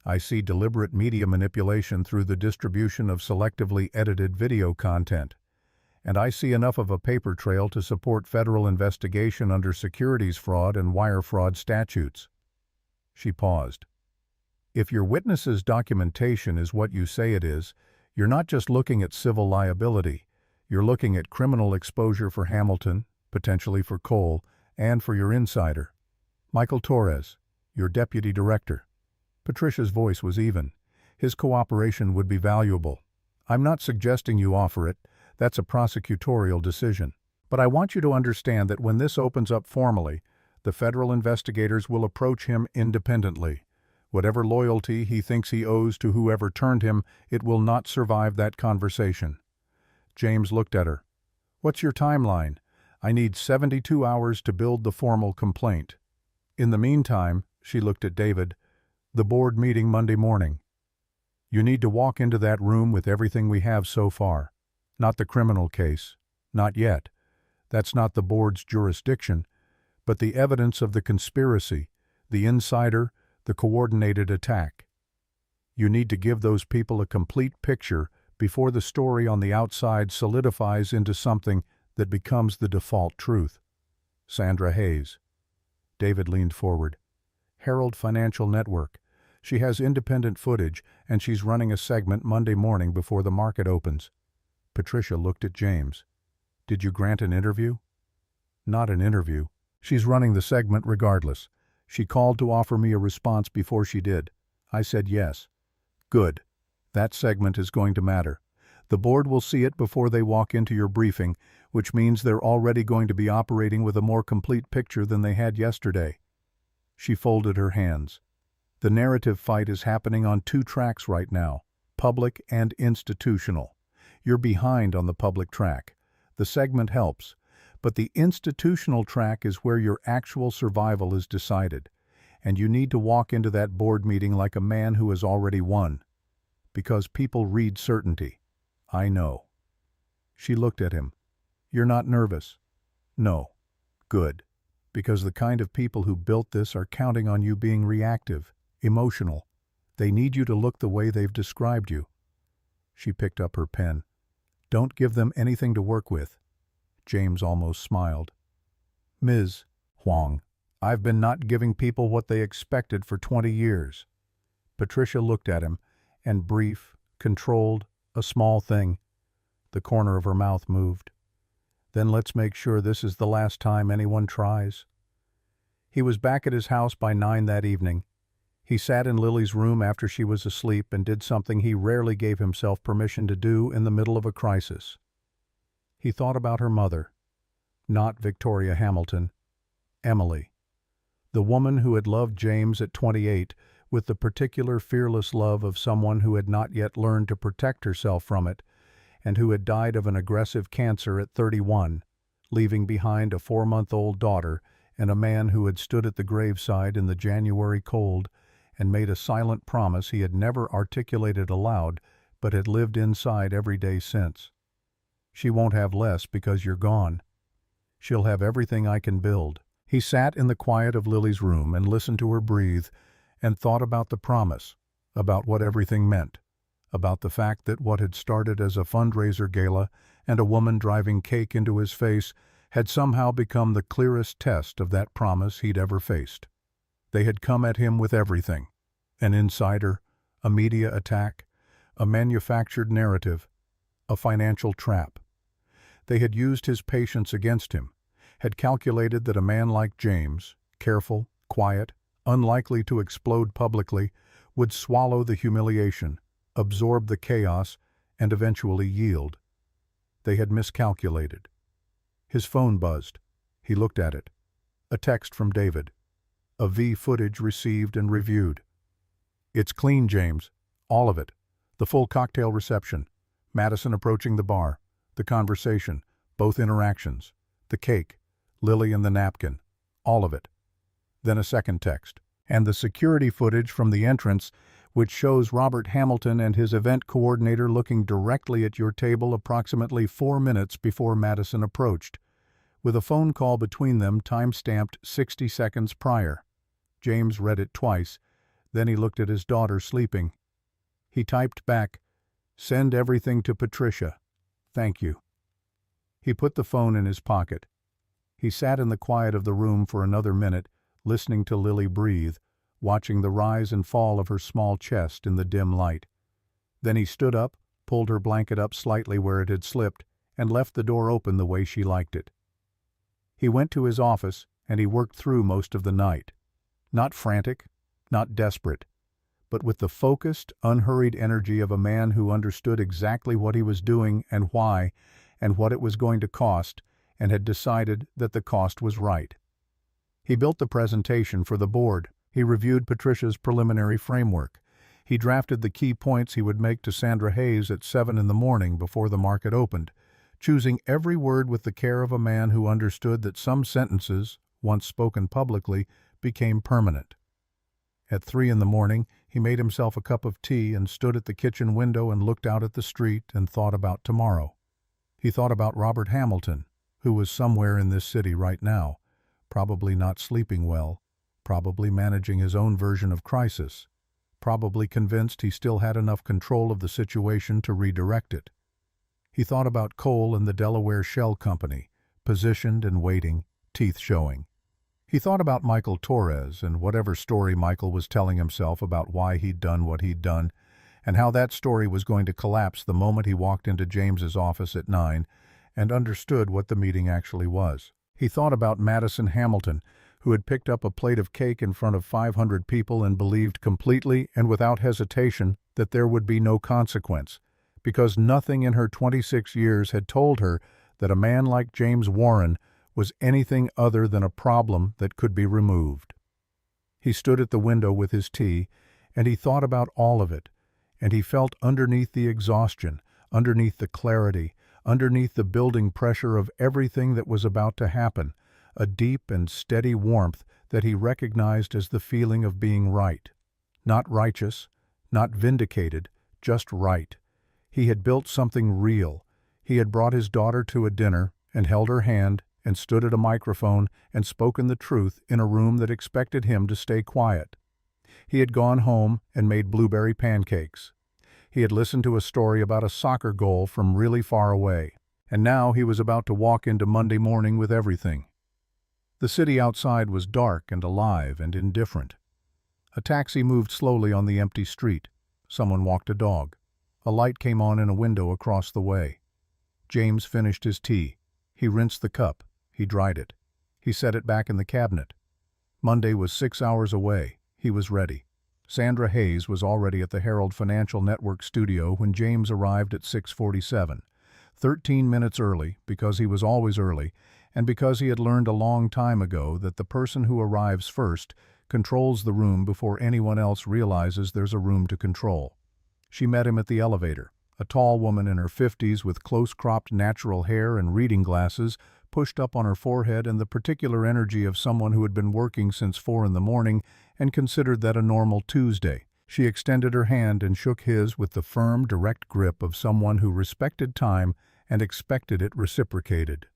I see deliberate media manipulation through the distribution of selectively edited video content. And I see enough of a paper trail to support federal investigation under securities fraud and wire fraud statutes." She paused. "If your witness's documentation is what you say it is, you're not just looking at civil liability, you're looking at criminal exposure for Hamilton, potentially for Cole, and for your insider. Michael Torres, your deputy director." Patricia's voice was even. His cooperation would be valuable. "I'm not suggesting you offer it. That's a prosecutorial decision. But I want you to understand that when this opens up formally, the federal investigators will approach him independently. Whatever loyalty he thinks he owes to whoever turned him, it will not survive that conversation." James looked at her. "What's your timeline?" "I need 72 hours to build the formal complaint. In the meantime," she looked at David, "the board meeting Monday morning. You need to walk into that room with everything we have so far. Not the criminal case. Not yet. That's not the board's jurisdiction. But the evidence of the conspiracy, the insider, the coordinated attack. You need to give those people a complete picture before the story on the outside solidifies into something that becomes the default truth." Sandra Hayes. David leaned forward. "Herald Financial Network. She has independent footage, and she's running a segment Monday morning before the market opens." Patricia looked at James. "Did you grant an interview?" "Not an interview. She's running the segment regardless. She called to offer me a response before she did. I said yes." "Good. That segment is going to matter. The board will see it before they walk into your briefing, which means they're already going to be operating with a more complete picture than they had yesterday." She folded her hands. "The narrative fight is happening on two tracks right now, public and institutional. You're behind on the public track. The segment helps, but the institutional track is where your actual survival is decided, and you need to walk into that board meeting like a man who has already won. Because people read certainty. I know." She looked at him. "You're not nervous?" "No." "Good. Because the kind of people who built this are counting on you being reactive, emotional. They need you to look the way they've described you." She picked up her pen. "Don't give them anything to work with." James almost smiled. "Ms. Huang, I've been not giving people what they expected for 20 years. Patricia looked at him, and brief, controlled, a small thing. The corner of her mouth moved. "Then let's make sure this is the last time anyone tries." He was back at his house by 9 that evening. He sat in Lily's room after she was asleep and did something he rarely gave himself permission to do in the middle of a crisis. He thought about her mother. Not Victoria Hamilton. Emily. The woman who had loved James at 28 with the particular fearless love of someone who had not yet learned to protect herself from it, and who had died of an aggressive cancer at 31, leaving behind a 4-month-old daughter and a man who had stood at the graveside in the January cold and made a silent promise he had never articulated aloud but had lived inside every day since. "She won't have less because you're gone. She'll have everything I can build." He sat in the quiet of Lily's room and listened to her breathe and thought about the promise, about what everything meant, about the fact that what had started as a fundraiser gala and a woman driving cake into his face had somehow become the clearest test of that promise he'd ever faced. They had come at him with everything: an insider, a media attack, a manufactured narrative, a financial trap. They had used his patience against him, had calculated that a man like James, careful, quiet, unlikely to explode publicly, would swallow the humiliation, absorb the chaos, and eventually yield. They had miscalculated. His phone buzzed. He looked at it. A text from David. A V footage received and reviewed. "It's clean, James. All of it. The full cocktail reception. Madison approaching the bar. The conversation. Both interactions. The cake. Lily and the napkin. All of it." Then a second text. "And the security footage from the entrance, which shows Robert Hamilton and his event coordinator looking directly at your table approximately 4 minutes before Madison approached, with a phone call between them time-stamped 60 seconds prior." James read it twice, then he looked at his daughter sleeping. He typed back, "Send everything to Patricia. Thank you." He put the phone in his pocket. He sat in the quiet of the room for another minute, listening to Lily breathe, watching the rise and fall of her small chest in the dim light. Then he stood up, pulled her blanket up slightly where it had slipped, and left the door open the way she liked it. He went to his office, and he worked through most of the night. Not frantic, not desperate, but with the focused, unhurried energy of a man who understood exactly what he was doing and why, and what it was going to cost, and had decided that the cost was right. He built the presentation for the board. He reviewed Patricia's preliminary framework. He drafted the key points he would make to Sandra Hayes at 7 in the morning before the market opened, choosing every word with the care of a man who understood that some sentences, once spoken publicly, became permanent. At 3 in the morning, he made himself a cup of tea and stood at the kitchen window and looked out at the street and thought about tomorrow. He thought about Robert Hamilton, who was somewhere in this city right now, probably not sleeping well, probably managing his own version of crisis, probably convinced he still had enough control of the situation to redirect it. He thought about Cole and the Delaware Shell Company, positioned and waiting, teeth showing. He thought about Michael Torres and whatever story Michael was telling himself about why he'd done what he'd done, and how that story was going to collapse the moment he walked into James's office at 9 and understood what the meeting actually was. He thought about Madison Hamilton, who had picked up a plate of cake in front of 500 people and believed completely and without hesitation that there would be no consequence, because nothing in her 26 years had told her that a man like James Warren was anything other than a problem that could be removed. He stood at the window with his tea, and he thought about all of it, and he felt underneath the exhaustion, underneath the clarity, underneath the building pressure of everything that was about to happen, a deep and steady warmth that he recognized as the feeling of being right. Not righteous, not vindicated, just right. He had built something real. He had brought his daughter to a dinner and held her hand and stood at a microphone and spoken the truth in a room that expected him to stay quiet. He had gone home and made blueberry pancakes. He had listened to a story about a soccer goal from really far away, and now he was about to walk into Monday morning with everything. The city outside was dark and alive and indifferent. A taxi moved slowly on the empty street. Someone walked a dog. A light came on in a window across the way. James finished his tea. He rinsed the cup. He dried it. He set it back in the cabinet. Monday was 6 hours away. He was ready. Sandra Hayes was already at the Herald Financial Network studio when James arrived at 6:47, 13 minutes early because he was always early, and because he had learned a long time ago that the person who arrives first controls the room before anyone else realizes there's a room to control. She met him at the elevator. A tall woman in her 50s with close-cropped natural hair and reading glasses pushed up on her forehead and the particular energy of someone who had been working since 4 in the morning and considered that a normal Tuesday. She extended her hand and shook his with the firm, direct grip of someone who respected time and expected it reciprocated.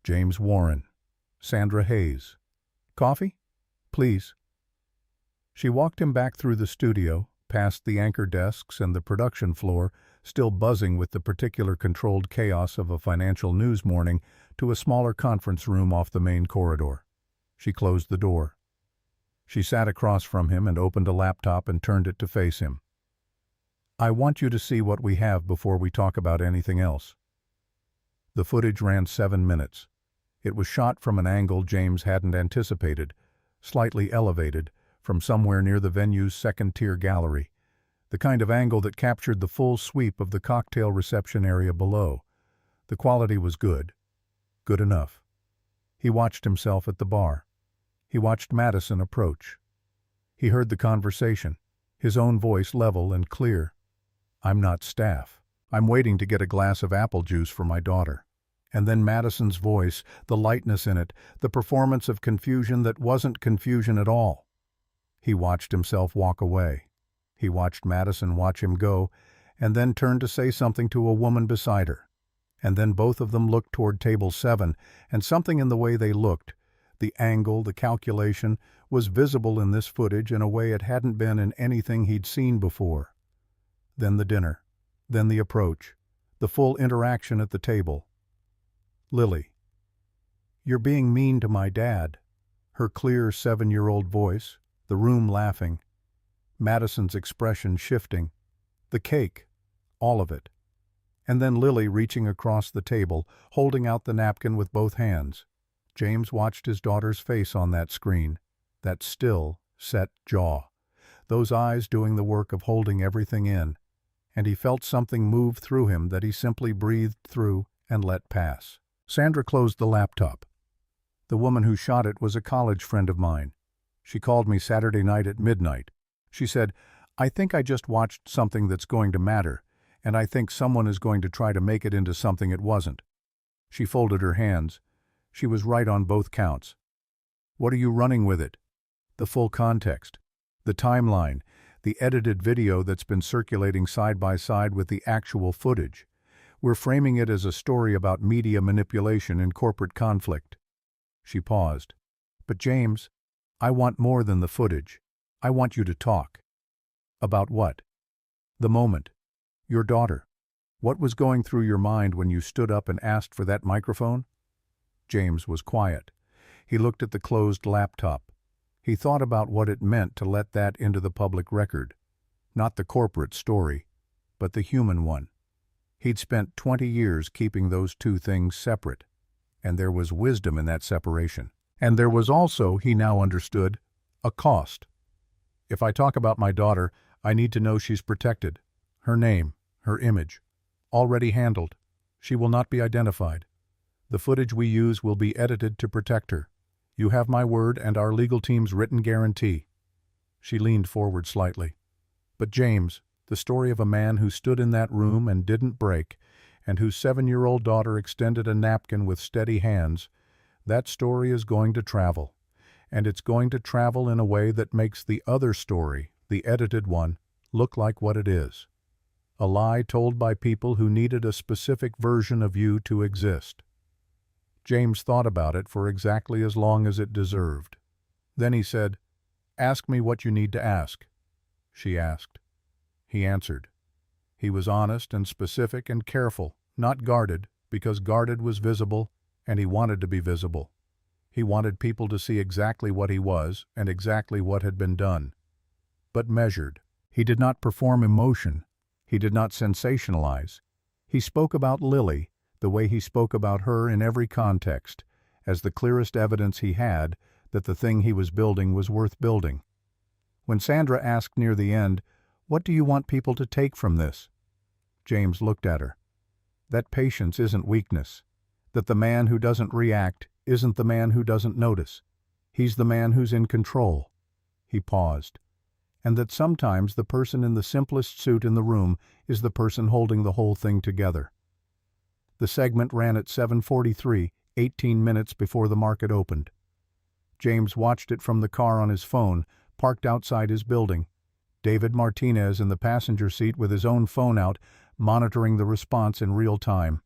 James Warren. Sandra Hayes. Coffee? Please. She walked him back through the studio, past the anchor desks and the production floor, still buzzing with the particular controlled chaos of a financial news morning, to a smaller conference room off the main corridor. She closed the door. She sat across from him and opened a laptop and turned it to face him. I want you to see what we have before we talk about anything else. The footage ran 7 minutes. It was shot from an angle James hadn't anticipated, slightly elevated, from somewhere near the venue's second-tier gallery, the kind of angle that captured the full sweep of the cocktail reception area below. The quality was good. Good enough. He watched himself at the bar. He watched Madison approach. He heard the conversation, his own voice level and clear. I'm not staff. I'm waiting to get a glass of apple juice for my daughter. And then Madison's voice, the lightness in it, the performance of confusion that wasn't confusion at all. He watched himself walk away. He watched Madison watch him go, and then turn to say something to a woman beside her. And then both of them looked toward table 7, and something in the way they looked, the angle, the calculation, was visible in this footage in a way it hadn't been in anything he'd seen before. Then the dinner. Then the approach. The full interaction at the table. Lily. You're being mean to my dad. Her clear 7-year-old voice, the room laughing. Madison's expression shifting. The cake. All of it. And then Lily reaching across the table, holding out the napkin with both hands. James watched his daughter's face on that screen. that still, set jaw, those eyes doing the work of holding everything in, and he felt something move through him that he simply breathed through and let pass. Sandra closed the laptop. The woman who shot it was a college friend of mine. She called me Saturday night at midnight. She said, "I think I just watched something that's going to matter, and I think someone is going to try to make it into something it wasn't." She folded her hands. She was right on both counts. What are you running with it? The full context, the timeline, the edited video that's been circulating side by side with the actual footage. We're framing it as a story about media manipulation and corporate conflict. She paused. But James, I want more than the footage. I want you to talk. About what? The moment. Your daughter. What was going through your mind when you stood up and asked for that microphone? James was quiet. He looked at the closed laptop. He thought about what it meant to let that into the public record. Not the corporate story, but the human one. He'd spent 20 years keeping those two things separate, and there was wisdom in that separation. And there was also, he now understood, a cost. If I talk about my daughter, I need to know she's protected. Her name, her image, already handled. She will not be identified. The footage we use will be edited to protect her. You have my word and our legal team's written guarantee. She leaned forward slightly. But James, the story of a man who stood in that room and didn't break, and whose 7-year-old daughter extended a napkin with steady hands, that story is going to travel. And it's going to travel in a way that makes the other story, the edited one, look like what it is. A lie told by people who needed a specific version of you to exist. James thought about it for exactly as long as it deserved. Then he said, "Ask me what you need to ask." She asked. He answered. He was honest and specific and careful, not guarded, because guarded was visible, and he wanted to be visible. He wanted people to see exactly what he was and exactly what had been done. But measured. He did not perform emotion. He did not sensationalize. He spoke about Lily the way he spoke about her in every context, as the clearest evidence he had that the thing he was building was worth building. When Sandra asked near the end, "What do you want people to take from this?" James looked at her. That patience isn't weakness. That the man who doesn't react isn't the man who doesn't notice. He's the man who's in control. He paused. And that sometimes the person in the simplest suit in the room is the person holding the whole thing together. The segment ran at 7:43, 18 minutes before the market opened. James watched it from the car on his phone, parked outside his building. David Martinez in the passenger seat with his own phone out, monitoring the response in real time.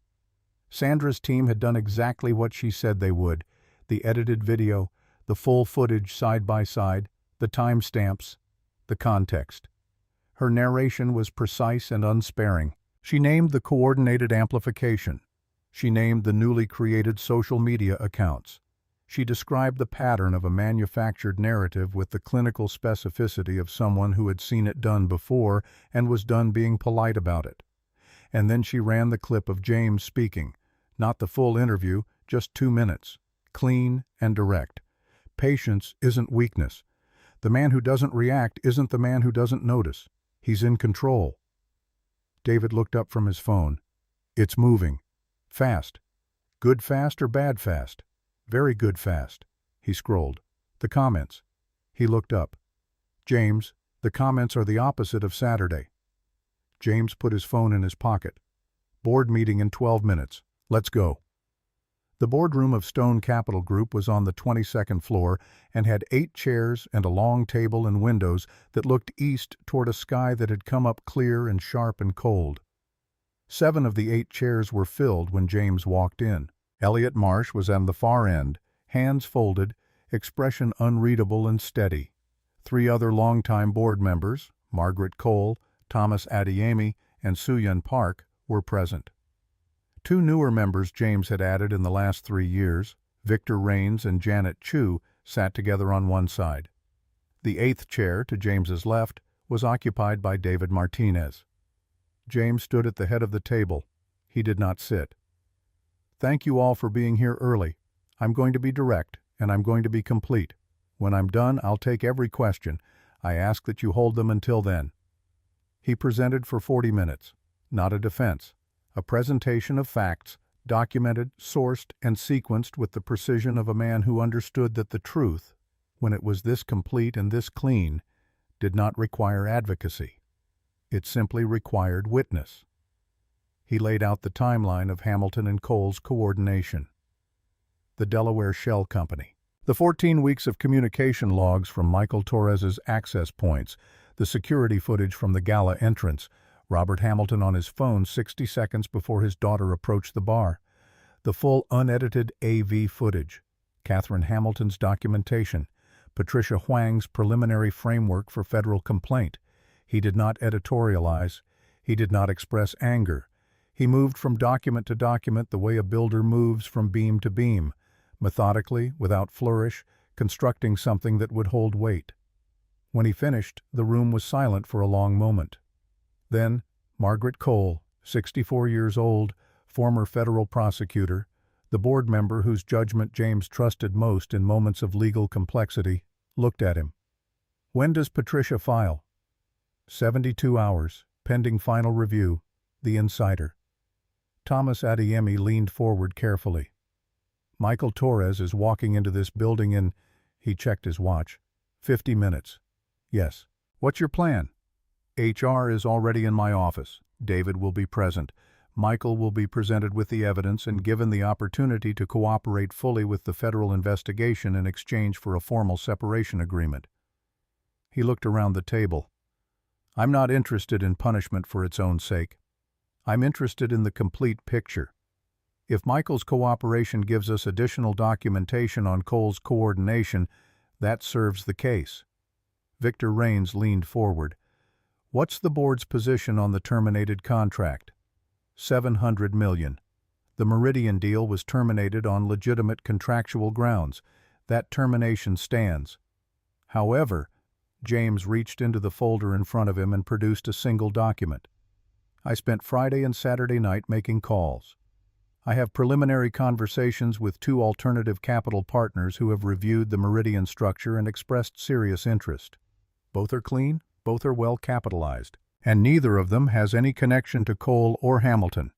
Sandra's team had done exactly what she said they would. The edited video, the full footage side by side, the timestamps, the context. Her narration was precise and unsparing. She named the coordinated amplification. She named the newly created social media accounts. She described the pattern of a manufactured narrative with the clinical specificity of someone who had seen it done before and was done being polite about it. And then she ran the clip of James speaking, not the full interview, just 2 minutes, clean and direct. Patience isn't weakness. The man who doesn't react isn't the man who doesn't notice. He's in control. David looked up from his phone. It's moving. Fast. Good fast or bad fast? Very good fast. He scrolled. The comments. He looked up. James, the comments are the opposite of Saturday. James put his phone in his pocket. Board meeting in 12 minutes. Let's go. The boardroom of Stone Capital Group was on the 22nd floor and had 8 chairs and a long table and windows that looked east toward a sky that had come up clear and sharp and cold. 7 of the 8 chairs were filled when James walked in. Elliot Marsh was on the far end, hands folded, expression unreadable and steady. 3 other longtime board members, Margaret Cole, Thomas Adeyemi, and Soo-Yun Park, were present. 2 newer members James had added in the last 3 years, Victor Raines and Janet Chu, sat together on one side. The 8th chair, to James's left, was occupied by David Martinez. James stood at the head of the table. He did not sit. Thank you all for being here early. I'm going to be direct, and I'm going to be complete. When I'm done, I'll take every question. I ask that you hold them until then." He presented for 40 minutes. Not a defense. A presentation of facts, documented, sourced, and sequenced with the precision of a man who understood that the truth, when it was this complete and this clean, did not require advocacy. It simply required witness. He laid out the timeline of Hamilton and Cole's coordination. The Delaware Shell Company. The 14 weeks of communication logs from Michael Torres's access points, the security footage from the gala entrance, Robert Hamilton on his phone 60 seconds before his daughter approached the bar, the full unedited AV footage, Catherine Hamilton's documentation, Patricia Huang's preliminary framework for federal complaint. He did not editorialize. He did not express anger. He moved from document to document the way a builder moves from beam to beam, methodically, without flourish, constructing something that would hold weight. When he finished, the room was silent for a long moment. Then, Margaret Cole, 64 years old, former federal prosecutor, the board member whose judgment James trusted most in moments of legal complexity, looked at him. "When does Patricia file?" 72 hours, pending final review, the insider. Thomas Adeyemi leaned forward carefully. "Michael Torres is walking into this building in," he checked his watch, "50 minutes. Yes. What's your plan?" "HR is already in my office. David will be present. Michael will be presented with the evidence and given the opportunity to cooperate fully with the federal investigation in exchange for a formal separation agreement." He looked around the table. "I'm not interested in punishment for its own sake. I'm interested in the complete picture. If Michael's cooperation gives us additional documentation on Cole's coordination, that serves the case." Victor Raines leaned forward. "What's the board's position on the terminated contract?" $700 million. The Meridian deal was terminated on legitimate contractual grounds. That termination stands. However, James reached into the folder in front of him and produced a single document. "I spent Friday and Saturday night making calls. I have preliminary conversations with 2 alternative capital partners who have reviewed the Meridian structure and expressed serious interest. Both are clean, both are well capitalized, and neither of them has any connection to Cole or Hamilton."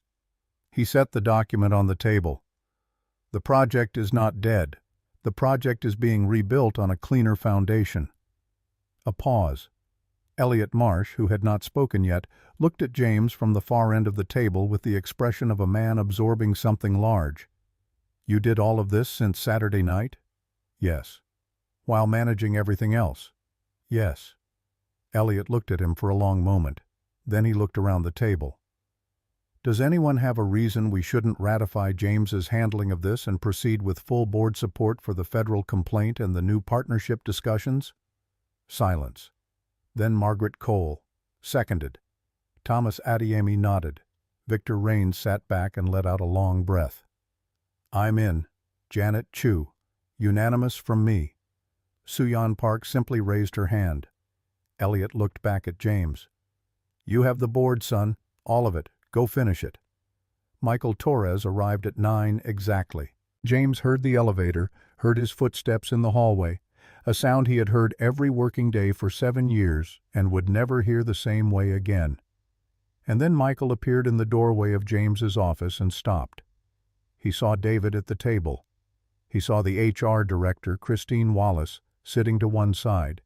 He set the document on the table. "The project is not dead. The project is being rebuilt on a cleaner foundation." A pause. Elliot Marsh, who had not spoken yet, looked at James from the far end of the table with the expression of a man absorbing something large. "You did all of this since Saturday night?" "Yes." "While managing everything else?" "Yes." Elliot looked at him for a long moment. Then he looked around the table. "Does anyone have a reason we shouldn't ratify James's handling of this and proceed with full board support for the federal complaint and the new partnership discussions?" Silence. Then Margaret Cole. "Seconded." Thomas Adeyemi nodded. Victor Raines sat back and let out a long breath. "I'm in." Janet Chu. "Unanimous from me." Suyan Park simply raised her hand. Elliot looked back at James. "You have the board, son. All of it. Go finish it." Michael Torres arrived at 9 exactly. James heard the elevator, heard his footsteps in the hallway, a sound he had heard every working day for 7 years and would never hear the same way again. And then Michael appeared in the doorway of James's office and stopped. He saw David at the table. He saw the HR director, Christine Wallace, sitting to one side.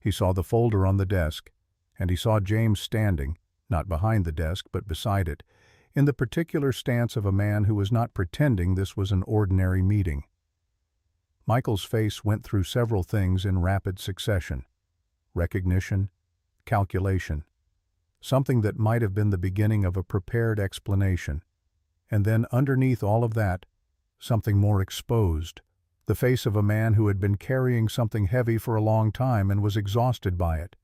He saw the folder on the desk, and he saw James standing, not behind the desk but beside it, in the particular stance of a man who was not pretending this was an ordinary meeting. Michael's face went through several things in rapid succession. Recognition, calculation, something that might have been the beginning of a prepared explanation, and then underneath all of that, something more exposed, the face of a man who had been carrying something heavy for a long time and was exhausted by it.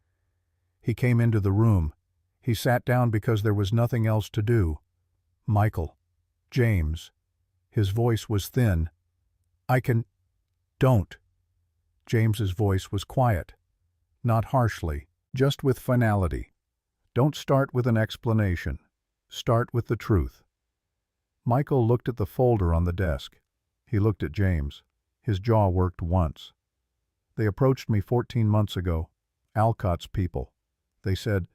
He came into the room. He sat down because there was nothing else to do. "Michael. James." His voice was thin. "Don't." James's voice was quiet. Not harshly, just with finality. "Don't start with an explanation. Start with the truth." Michael looked at the folder on the desk. He looked at James. His jaw worked once. They approached me 14 months ago. Alcott's people. They said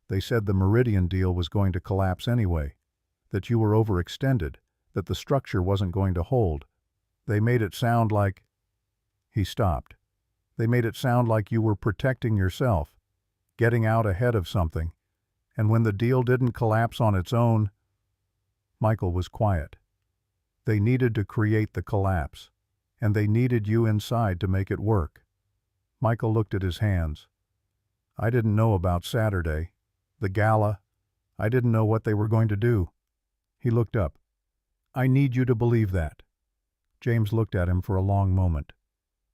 the Meridian deal was going to collapse anyway, that you were overextended, that the structure wasn't going to hold. They made it sound like—" He stopped. "They made it sound like you were protecting yourself, getting out ahead of something, and when the deal didn't collapse on its own—" Michael was quiet. "They needed to create the collapse, and they needed you inside to make it work." Michael looked at his hands. "I didn't know about Saturday, the gala. I didn't know what they were going to do." He looked up. "I need you to believe that." James looked at him for a long moment.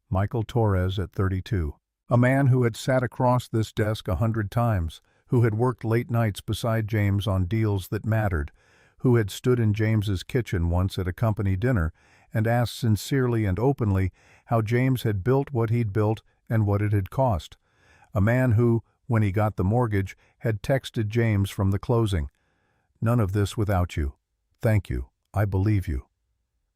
Michael Torres at 32. A man who had sat across this desk 100 times, who had worked late nights beside James on deals that mattered, who had stood in James's kitchen once at a company dinner and asked sincerely and openly how James had built what he'd built and what it had cost. A man who, when he got the mortgage, had texted James from the closing. "None of this without you. Thank you. I believe you."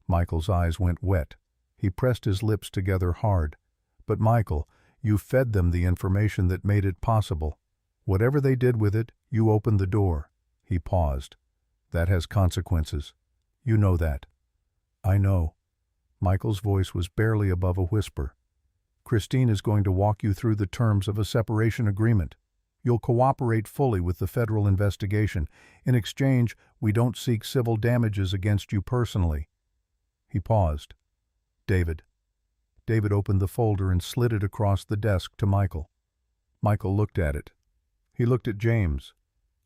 Michael's eyes went wet. He pressed his lips together hard. "But Michael, you fed them the information that made it possible. Whatever they did with it, you opened the door." He paused. "That has consequences. You know that." "I know." Michael's voice was barely above a whisper. "Christine is going to walk you through the terms of a separation agreement. You'll cooperate fully with the federal investigation. In exchange, we don't seek civil damages against you personally." He paused. "David." David opened the folder and slid it across the desk to Michael. Michael looked at it. He looked at James.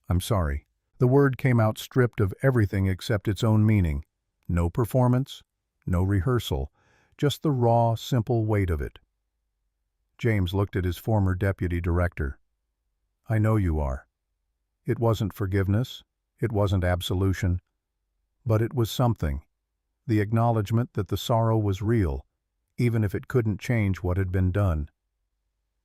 "I'm sorry." The word came out stripped of everything except its own meaning. No performance, no rehearsal, just the raw, simple weight of it. James looked at his former deputy director. "I know you are. It wasn't forgiveness, it wasn't absolution, but it was something. The acknowledgement that the sorrow was real, even if it couldn't change what had been done."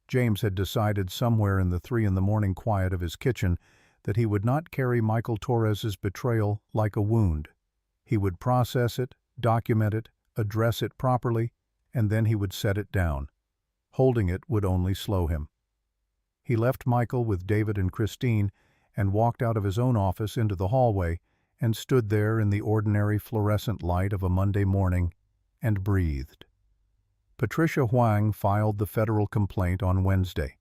James had decided somewhere in the 3 a.m. quiet of his kitchen that he would not carry Michael Torres's betrayal like a wound. He would process it, document it, address it properly, and then he would set it down. Holding it would only slow him. He left Michael with David and Christine and walked out of his own office into the hallway and stood there in the ordinary fluorescent light of a Monday morning and breathed. Patricia Huang filed the federal complaint on Wednesday.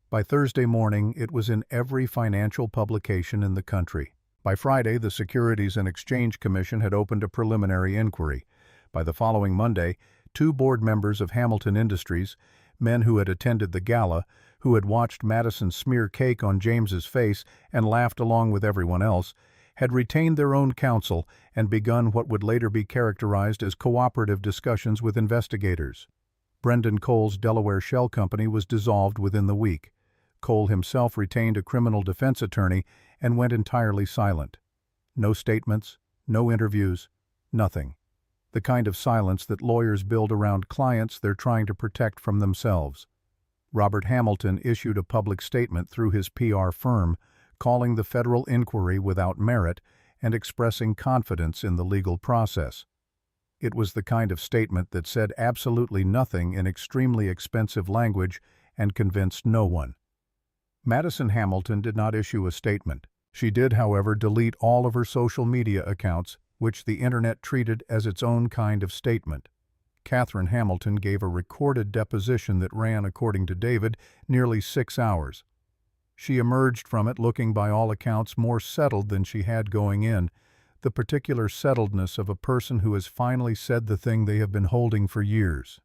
By Thursday morning, it was in every financial publication in the country. By Friday, the Securities and Exchange Commission had opened a preliminary inquiry. By the following Monday, 2 board members of Hamilton Industries, men who had attended the gala, who had watched Madison smear cake on James's face and laughed along with everyone else, had retained their own counsel and begun what would later be characterized as cooperative discussions with investigators. Brendan Cole's Delaware Shell Company was dissolved within the week. Cole himself retained a criminal defense attorney and went entirely silent. No statements, no interviews, nothing. The kind of silence that lawyers build around clients they're trying to protect from themselves. Robert Hamilton issued a public statement through his PR firm, calling the federal inquiry without merit and expressing confidence in the legal process. It was the kind of statement that said absolutely nothing in extremely expensive language and convinced no one. Madison Hamilton did not issue a statement. She did, however, delete all of her social media accounts, which the internet treated as its own kind of statement. Catherine Hamilton gave a recorded deposition that ran, according to David, nearly 6 hours. She emerged from it looking by all accounts more settled than she had going in, the particular settledness of a person who has finally said the thing they have been holding for years.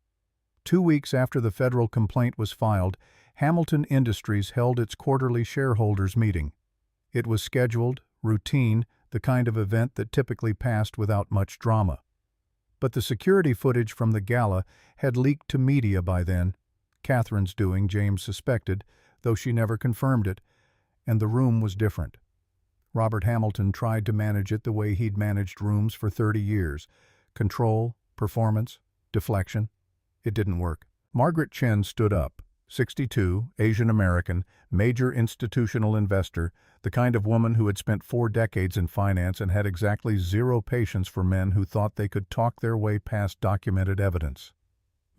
2 weeks after the federal complaint was filed, Hamilton Industries held its quarterly shareholders' meeting. It was scheduled, routine, the kind of event that typically passed without much drama. But the security footage from the gala had leaked to media by then. Catherine's doing, James suspected, though she never confirmed it, and the room was different. Robert Hamilton tried to manage it the way he'd managed rooms for 30 years. Control, performance, deflection. It didn't work. Margaret Chen stood up, 62, Asian American, major institutional investor, the kind of woman who had spent 4 decades in finance and had exactly 0 patience for men who thought they could talk their way past documented evidence.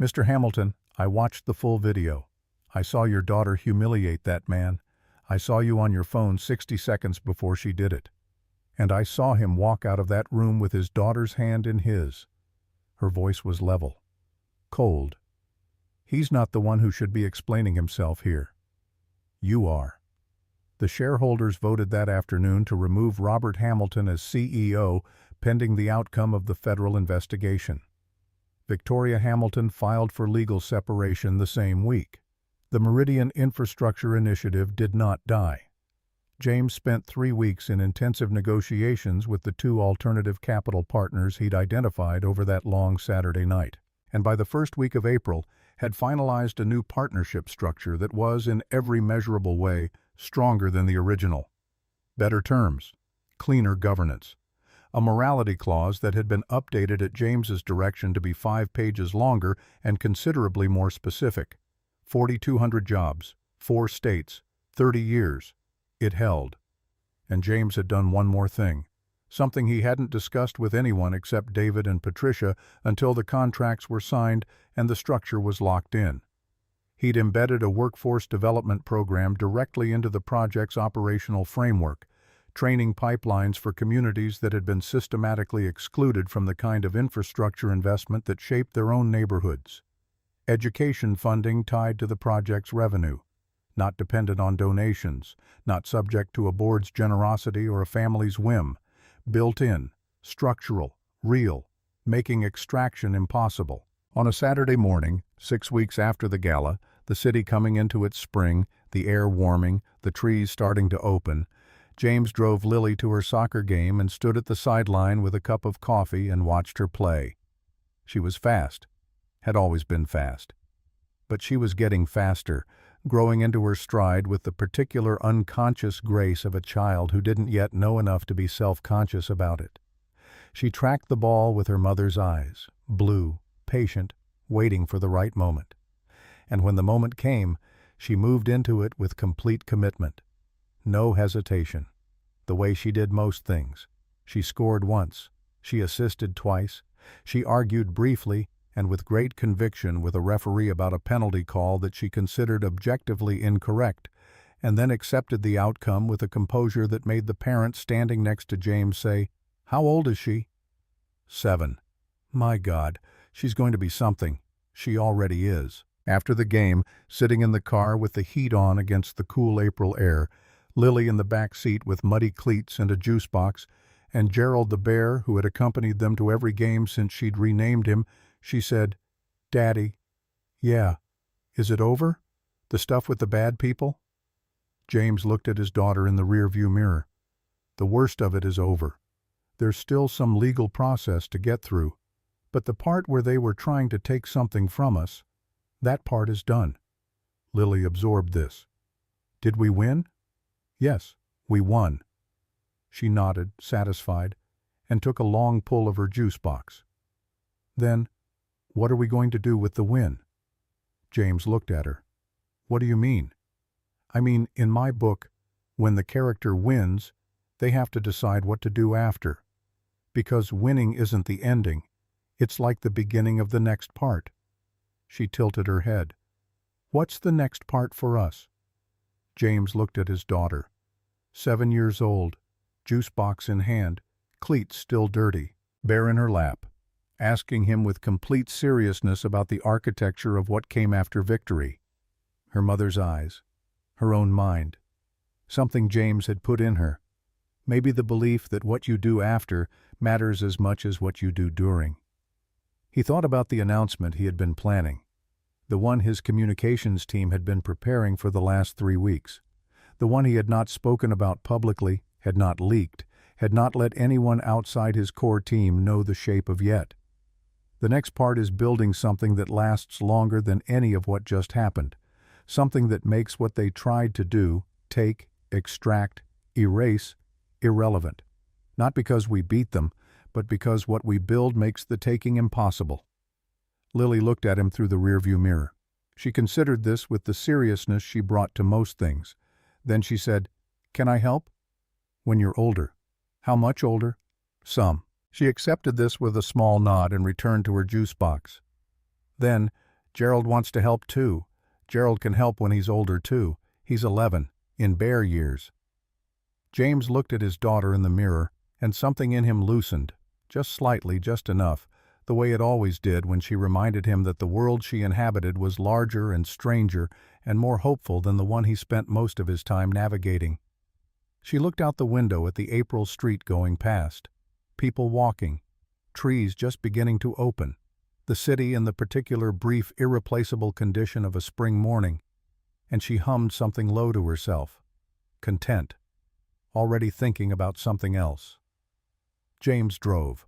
"Mr. Hamilton, I watched the full video. I saw your daughter humiliate that man. I saw you on your phone 60 seconds before she did it. And I saw him walk out of that room with his daughter's hand in his." Her voice was level, cold. "He's not the one who should be explaining himself here. You are." The shareholders voted that afternoon to remove Robert Hamilton as CEO pending the outcome of the federal investigation. Victoria Hamilton filed for legal separation the same week. The Meridian Infrastructure Initiative did not die. James spent 3 weeks in intensive negotiations with the 2 alternative capital partners he'd identified over that long Saturday night, and by the first week of April had finalized a new partnership structure that was, in every measurable way, stronger than the original. Better terms, cleaner governance, a morality clause that had been updated at James's direction to be 5 pages longer and considerably more specific. 4,200 jobs, 4 states, 30 years. It held. And James had done one more thing, something he hadn't discussed with anyone except David and Patricia until the contracts were signed and the structure was locked in. He'd embedded a workforce development program directly into the project's operational framework, training pipelines for communities that had been systematically excluded from the kind of infrastructure investment that shaped their own neighborhoods. Education funding tied to the project's revenue, not dependent on donations, not subject to a board's generosity or a family's whim, built in, structural, real, making extraction impossible. On a Saturday morning, 6 weeks after the gala, the city coming into its spring, the air warming, the trees starting to open, James drove Lily to her soccer game and stood at the sideline with a cup of coffee and watched her play. She was fast, had always been fast. But she was getting faster, growing into her stride with the particular unconscious grace of a child who didn't yet know enough to be self-conscious about it. She tracked the ball with her mother's eyes, blue, patient, waiting for the right moment. And when the moment came, she moved into it with complete commitment. No hesitation. The way she did most things. She scored once. She assisted twice. She argued briefly and with great conviction with a referee about a penalty call that she considered objectively incorrect, and then accepted the outcome with a composure that made the parent standing next to James say, "How old is she?" 7. My God, she's going to be something. She already is. After the game, sitting in the car with the heat on against the cool April air, Lily in the back seat with muddy cleats and a juice box, and Gerald the bear, who had accompanied them to every game since she'd renamed him, she said, "Daddy, yeah, is it over? The stuff with the bad people?" James looked at his daughter in the rearview mirror. "The worst of it is over. There's still some legal process to get through, but the part where they were trying to take something from us, that part is done." Lily absorbed this. "Did we win?" "Yes, we won." She nodded, satisfied, and took a long pull of her juice box. "Then, what are we going to do with the win?" James looked at her. "What do you mean?" "I mean, in my book, when the character wins, they have to decide what to do after. Because winning isn't the ending. It's like the beginning of the next part." She tilted her head. "What's the next part for us?" James looked at his daughter. 7 years old, juice box in hand, cleats still dirty, bare in her lap, asking him with complete seriousness about the architecture of what came after victory. Her mother's eyes, her own mind, something James had put in her, maybe the belief that what you do after matters as much as what you do during. He thought about the announcement he had been planning, the one his communications team had been preparing for the last 3 weeks, the one he had not spoken about publicly, had not leaked, had not let anyone outside his core team know the shape of yet. The next part is building something that lasts longer than any of what just happened, something that makes what they tried to do, take, extract, erase, irrelevant. Not because we beat them, but because what we build makes the taking impossible. Lily looked at him through the rearview mirror. She considered this with the seriousness she brought to most things. Then she said, "Can I help?" "When you're older." "How much older?" "Some." She accepted this with a small nod and returned to her juice box. Then, Gerald wants to help too. Gerald can help when he's older too. He's 11, in bear years. James looked at his daughter in the mirror, and something in him loosened, just slightly, just enough, the way it always did when she reminded him that the world she inhabited was larger and stranger and more hopeful than the one he spent most of his time navigating. She looked out the window at the April street going past. People walking, trees just beginning to open, the city in the particular brief, irreplaceable condition of a spring morning, and she hummed something low to herself, content, already thinking about something else. James drove.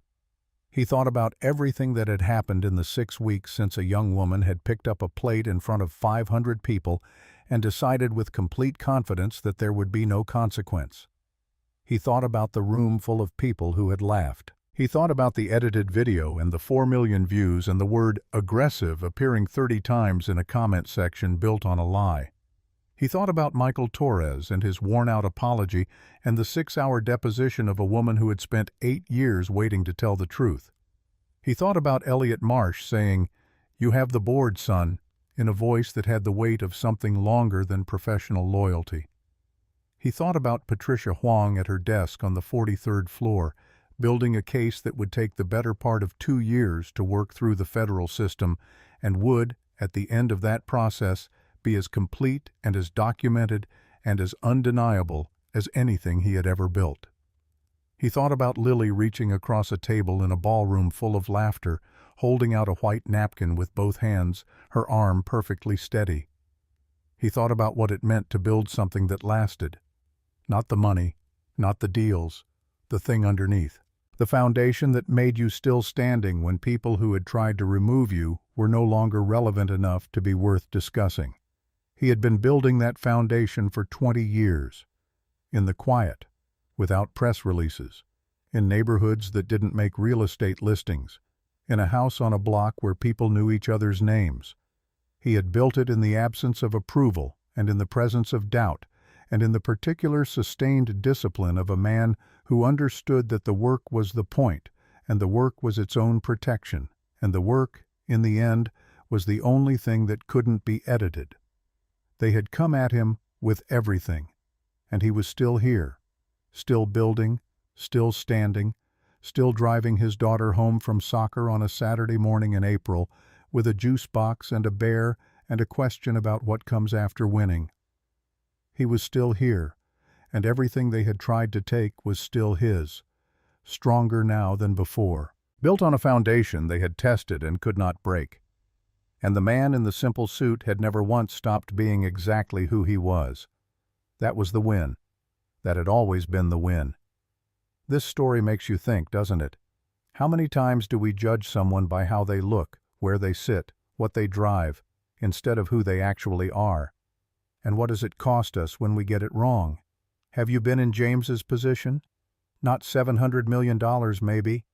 He thought about everything that had happened in the 6 weeks since a young woman had picked up a plate in front of 500 people and decided with complete confidence that there would be no consequence. He thought about the room full of people who had laughed. He thought about the edited video and the 4 million views and the word aggressive appearing 30 times in a comment section built on a lie. He thought about Michael Torres and his worn-out apology and the 6-hour deposition of a woman who had spent 8 years waiting to tell the truth. He thought about Elliot Marsh saying, "You have the board, son," in a voice that had the weight of something longer than professional loyalty. He thought about Patricia Huang at her desk on the 43rd floor, building a case that would take the better part of 2 years to work through the federal system and would, at the end of that process, be as complete and as documented and as undeniable as anything he had ever built. He thought about Lily reaching across a table in a ballroom full of laughter, holding out a white napkin with both hands, her arm perfectly steady. He thought about what it meant to build something that lasted. Not the money, not the deals, the thing underneath. The foundation that made you still standing when people who had tried to remove you were no longer relevant enough to be worth discussing. He had been building that foundation for 20 years. In the quiet, without press releases, in neighborhoods that didn't make real estate listings, in a house on a block where people knew each other's names. He had built it in the absence of approval and in the presence of doubt, and in the particular sustained discipline of a man who understood that the work was the point, and the work was its own protection, and the work, in the end, was the only thing that couldn't be edited. They had come at him with everything, and he was still here, still building, still standing, still driving his daughter home from soccer on a Saturday morning in April, with a juice box and a bear and a question about what comes after winning. He was still here, and everything they had tried to take was still his, stronger now than before, built on a foundation they had tested and could not break. And the man in the simple suit had never once stopped being exactly who he was. That was the win. That had always been the win. This story makes you think, doesn't it? How many times do we judge someone by how they look, where they sit, what they drive, instead of who they actually are? And what does it cost us when we get it wrong? Have you been in James's position? Not $700 million maybe,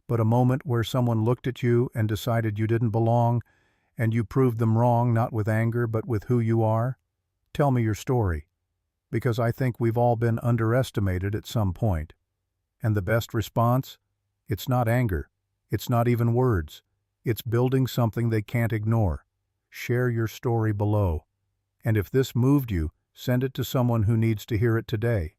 but a moment where someone looked at you and decided you didn't belong, and you proved them wrong not with anger but with who you are? Tell me your story, because I think we've all been underestimated at some point. And the best response? It's not anger. It's not even words. It's building something they can't ignore. Share your story below. And if this moved you, send it to someone who needs to hear it today.